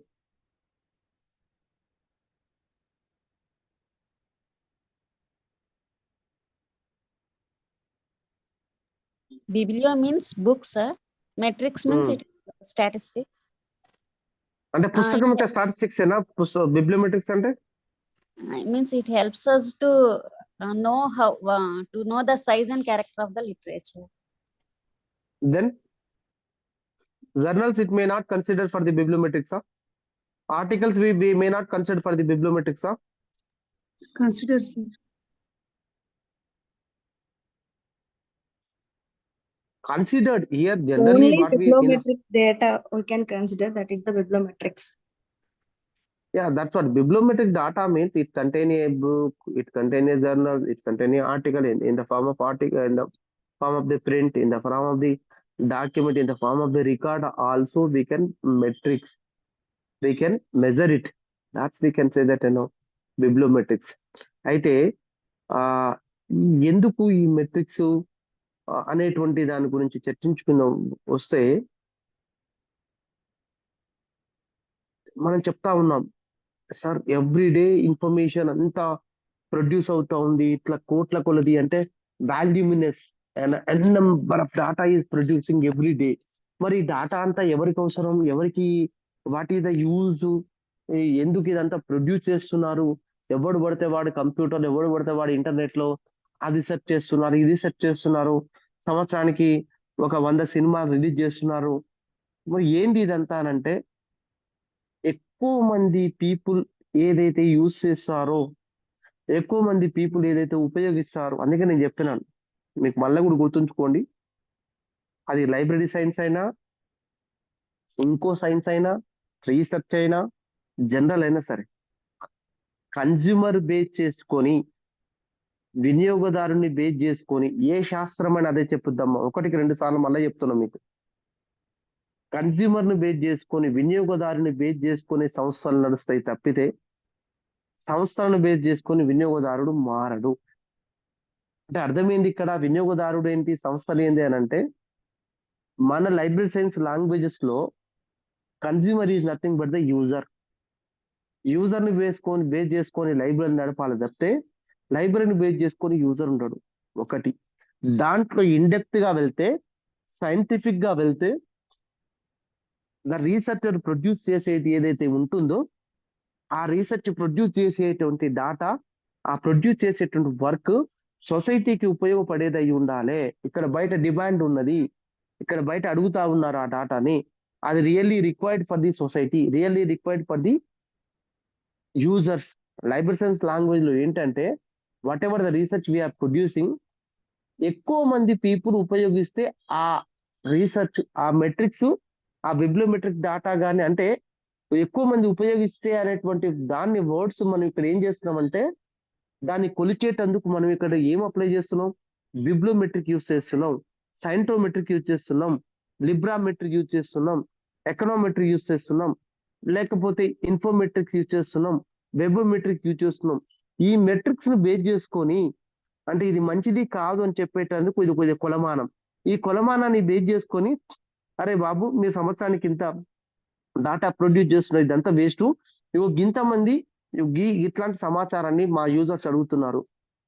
Biblio means books sir, metrics means it statistics. అంటే పుస్తకం అంటే స్టాటిస్టిక్స్ ఏనా బిబ్లియోమెట్రిక్స్ అంటే? Means it helps us to know how to know the size and character of the literature. Then journals it may not consider for the bibliometrics. Articles we may not consider for the bibliometrics. Consider, sir. Considered here generally Only what we bibliometric data we can consider, that is the bibliometrics. Yeah, that's what bibliometric data means. It contain a book, it contain a journal, it contain an article in the form of article, in the form of the print, in the form of the document, in the form of the record. Also we can metrics, we can measure it. That's we can say that bibliometrics. అయితే ఎందుకు ఈ metrics అనేటువంటి దాని గురించి చర్చించుకుందాం వస్తే, మనం చెప్తా ఉన్నాం సార్ ఎవ్రీడే ఇన్ఫర్మేషన్ అంతా ప్రొడ్యూస్ అవుతా ఉంది, ఇట్లా కోట్ల కొలది, అంటే voluminous and number of data is producing every day. మరి డాటా అంతా ఎవరికి అవసరం, ఎవరికి, వాట్ ఈస్ ద యూజ్, ఎందుకు ఇదంతా ప్రొడ్యూస్ చేస్తున్నారు? ఎవడు పడితే వాడు కంప్యూటర్, ఎవడు పడితే వాడు ఇంటర్నెట్ లో అది సెర్చ్ చేస్తున్నారు, ఇది సెర్చ్ చేస్తున్నారు, సంవత్సరానికి 100 సినిమాలు రిలీజ్ చేస్తున్నారు. మరి ఏంది ఇదంతా అనంటే, ఎక్కువ మంది పీపుల్ ఏదైతే యూజ్ చేస్తారో, ఎక్కువ మంది పీపుల్ ఏదైతే ఉపయోగిస్తారో, అందుకే నేను చెప్పినాను మీకు, మళ్ళీ కూడా గుర్తుంచుకోండి, అది లైబ్రరీ సైన్స్ అయినా, ఇంకో సైన్స్ అయినా, రీసెర్చ్ అయినా, జనరల్ అయినా సరే, కన్జ్యూమర్ బేస్ చేసుకొని, వినియోగదారుని బేస్ చేసుకొని, ఏ శాస్త్రం అని అదే చెప్పుద్దాం, 1-2 సార్లు మళ్ళీ చెప్తున్నాం మీకు. కన్జ్యూమర్ ని బేస్ చేసుకొని, వినియోగదారుని బేస్ చేసుకొని సంస్థలు నడుస్తాయి తప్పితే, సంస్థలను బేస్ చేసుకొని వినియోగదారుడు మారడు. అంటే అర్థమైంది ఇక్కడ, వినియోగదారుడు ఏంటి, సంస్థలు ఏంటి అని అంటే, మన లైబ్రరీ సైన్స్ లాంగ్వేజెస్ లో consumer is nothing but the user. User ని బేస్ చేసుకొని లైబ్రరీ నడపాలి తప్పితే, లైబ్రరీని బేస్ చేసుకొని యూజర్ ఉండడు. ఒకటి, దాంట్లో ఇండెప్త్ గా వెళ్తే, సైంటిఫిక్ గా వెళ్తే, ద రీసెర్చర్ ప్రొడ్యూస్ చేసేది ఏదైతే ఉంటుందో, ఆ రీసెర్చ్ ప్రొడ్యూస్ చేసేటువంటి డాటా, ఆ ప్రొడ్యూస్ చేసేటువంటి వర్క్ సొసైటీకి ఉపయోగపడేది అయి ఉండాలి. ఇక్కడ బయట డిమాండ్ ఉన్నది, ఇక్కడ బయట అడుగుతా ఉన్నారు ఆ డాటాని, అది really required for the society, really required for the users. Library science language లో ఏంటంటే whatever the research we are producing, ఎక్కువ మంది పీపుల్ ఉపయోగిస్తే ఆ రీసెర్చ్, ఆ మెట్రిక్స్, ఆ బిబ్లియోమెట్రిక్ డాటా కానీ, అంటే ఎక్కువ మంది ఉపయోగిస్తే అనేటువంటి దాన్ని వర్డ్స్ మనం ఇక్కడ ఏం చేస్తున్నామంటే దాన్ని కొలిచేటందుకు మనం ఇక్కడ ఏం అప్లై చేస్తున్నాం, బిబ్లియోమెట్రిక్ యూజ్ చేస్తున్నాం, సైంటోమెట్రిక్ యూజ్ చేస్తున్నాం, లిబ్రామెట్రిక్ యూజ్ చేస్తున్నాం, ఎకనామెట్రిక్ యూజ్ చేస్తున్నాం, లేకపోతే ఇన్ఫోమెట్రిక్స్ యూజ్ చేస్తున్నాం, వెబోమెట్రిక్ యూజ్ చేస్తున్నాం. ఈ మెట్రిక్స్ ను బేస్ చేసుకొని, అంటే ఇది మంచిది కాదు అని చెప్పేటందుకు ఇది కొద్దిగా కొలమానం. ఈ కొలమానాన్ని బేస్ చేసుకొని అరే బాబు మీ సంవత్సరానికి ఇంత డాటా ప్రొడ్యూస్ చేస్తున్నారు, ఇదంతా వేస్ట్, ఇగో గింతమంది ఇట్లాంటి సమాచారాన్ని మా యూజర్స్ అడుగుతున్నారు,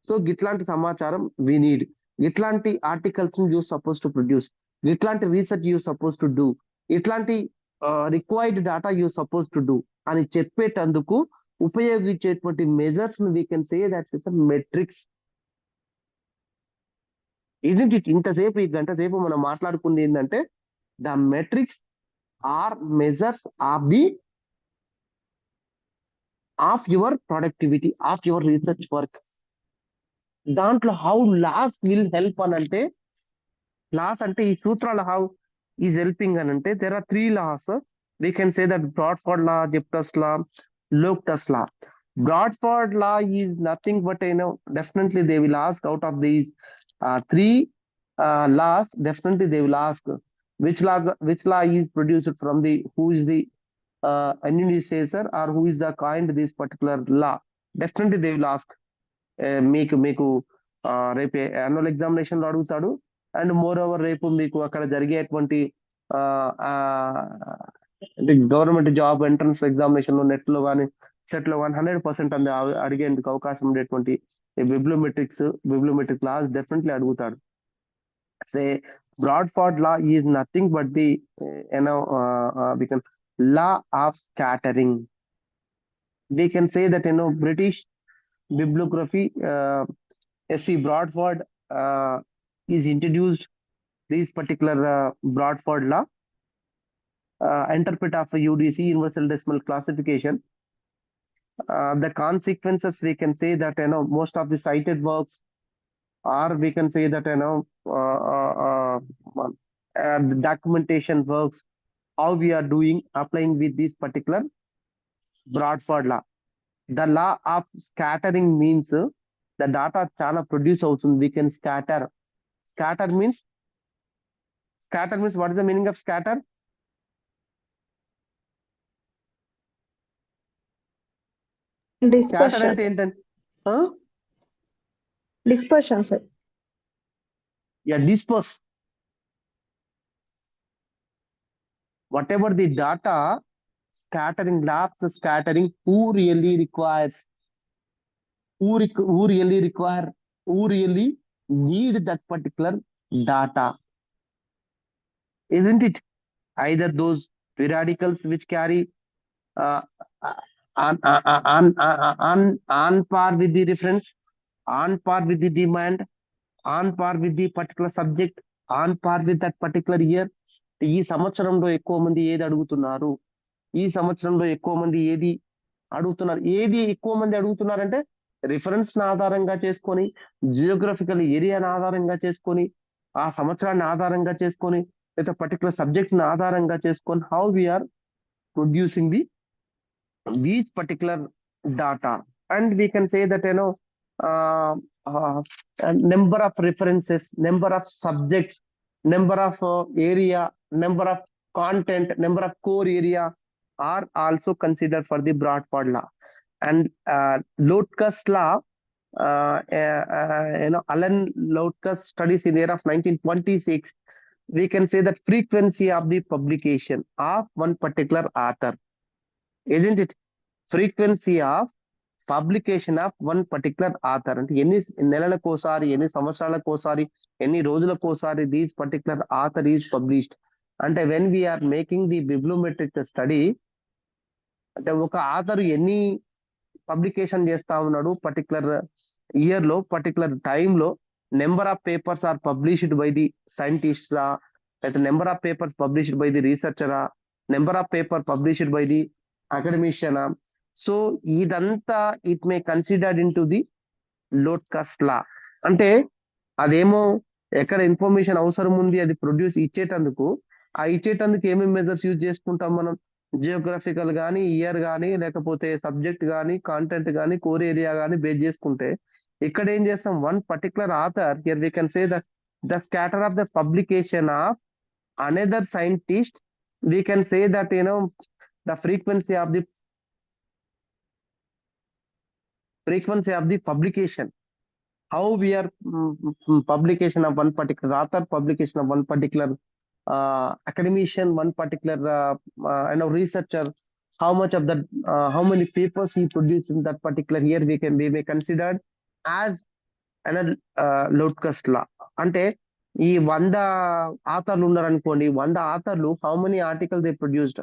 సో గిట్లాంటి సమాచారం వి నీడ్, ఇట్లాంటి articles you suppose to produce, ఇట్లాంటి research you suppose to do, ఇట్లాంటి required data you suppose to do అని చెప్పేటందుకు ఉపయోగించేటువంటి measures we can say that's is metrics. Isn't it? ఇంతసేపు ఈ గంట సేపు మనం మాట్లాడుకుంది ఏంటంటే the metrics are measures of your productivity, of your research work. దాంట్లో హౌ లాస్ విల్ హెల్ప్ అని అంటే, లాస్ అంటే ఈ సూత్రాలు హౌ ఈజ్ హెల్పింగ్ అని అంటే there are 3 laws. We can say that Bradford law, Jepter's law, Locke's law. Bradford law is nothing but definitely they will ask out of these 3 laws, definitely they will ask which law is produced from the, who is the initiator or who is the coined this particular law. Definitely they will ask. మీకు రేపు annual examination లో అడుగుతాడు, and more over రేపు మీకు అక్కడ జరిగేటువంటి government job entrance examination లో net లో కానీ సెట్ లో కానీ 100% అంది అడిగేందుకు అవకాశం ఉండేటువంటి బిబ్లియోమెట్రిక్ లాస్ డెఫినెట్లీ అడుగుతాడు. సే Bradford law is nothing but the we can law of scattering. We can say that British bibliography, S.C. Bradford is introduced this particular Bradford law, interpret of UDC, universal decimal classification. The consequences, we can say that most of the cited works, or we can say that the documentation works, how we are doing applying with this particular Bradford law. The law of scattering means the data చాలా produce అవుతుంది, we can scatter. Scatter means what is the meaning of scatter? Scatter అంటే ఏంటంటే Dispersion, sir. Yeah, disperse. Whatever the data, scattering, laws of scattering, who really requires, who really need that particular data, isn't it? Either those free radicals which carry on par with the reference, on par with the demand, on par with the particular subject, on par with that particular year. ఈ సంవత్సరంలో ఎక్కువ మంది ఏది అడుగుతున్నారు, ఈ సంవత్సరంలో ఎక్కువ మంది ఏది అడుగుతున్నారు, ఏది ఎక్కువ మంది అడుగుతున్నారంటే రిఫరెన్స్ ఆధారంగా చేసుకొని, జియోగ్రఫికల్ ఏరియాని ఆధారంగా చేసుకొని, ఆ సంవత్సరాన్ని ఆధారంగా చేసుకొని, లేదా పర్టికులర్ సబ్జెక్ట్ ని ఆధారంగా చేసుకొని, how we are producing the these particular data. And we can say that number of references, number of subjects, number of area, number of content, number of core area are also considered for the Bradford law. And Locke's law, Alan Locke's studies in the year of 1926, we can say that frequency of the publication of one particular author, isn't it? Frequency of publication of one particular author. అంటే ఎన్ని నెలలకోసారి, ఎన్ని సంవత్సరాలకోసారి, ఎన్ని రోజులకోసారి these particular author is published. అంటే when we are making the bibliometric study, అంటే ఒక author ఎన్ని publication చేస్తా ఉన్నాడు పర్టికులర్ ఇయర్ లో, పర్టికులర్ టైమ్ లో, number of papers are published by the scientists, like the number of papers published by the researcher, number of paper published by the academician. So idanta it may considered into the load cost law. అంటే అదేమో ఎక్కడ information అవసరం ఉంది అది produce ఇచ్చేటందుకు ఏమేమి measures use చేసుకుంటాం మనం, geographical కానీ, ఇయర్ కానీ, లేకపోతే సబ్జెక్ట్ కానీ, కాంటెంట్ కానీ, కోర్ ఏరియా కానీ బేస్ చేసుకుంటే ఇక్కడ ఏం చేస్తాం, one particular author here we can say that the scatter of the publication of another scientist, we can say that the frequency of the publication, how we are publication of one particular author, publication of one particular academician, one particular researcher, how much of that, how many papers he produced in that particular year, we may consider as an load cost law. అంటే ఈ 100 ఆథర్లు ఉన్నారనుకోండి, 100 ఆథర్లు how many articles they produced,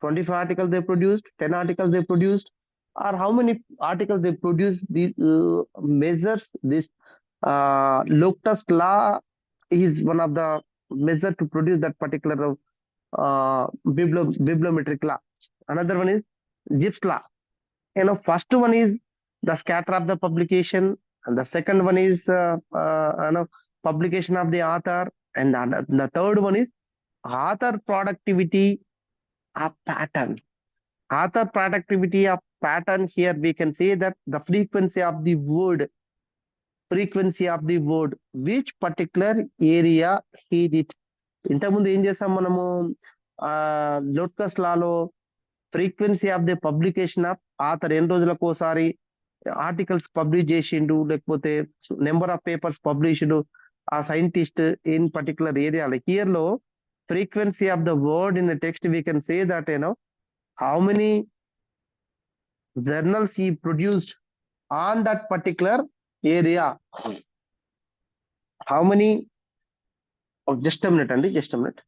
25 articles they produced, 10 articles they produced, or how many articles they produced. These measures, this load cost law is one of the measure to produce that particular bibliometric law. Another one is GIPS law. First one is the scatter of the publication, and the second one is publication of the author, and the third one is author productivity of pattern. Author productivity of pattern, here we can say that the frequency of the word, which particular area he did. ఇంతకుముందు ఏం చేస్తాం మనము లోడ్ కాస్ట్ లాలో frequency of the publication of author, ఎన్ని రోజులకు ఒకసారి ఆర్టికల్స్ పబ్లిష్ చేసిండు, లేకపోతే నెంబర్ ఆఫ్ పేపర్స్ పబ్లిష్డ్ ఆ scientist in particular area. Here లో frequency of the word in the text, we can say that how many journals he produced on that particular area. How many, just a minute.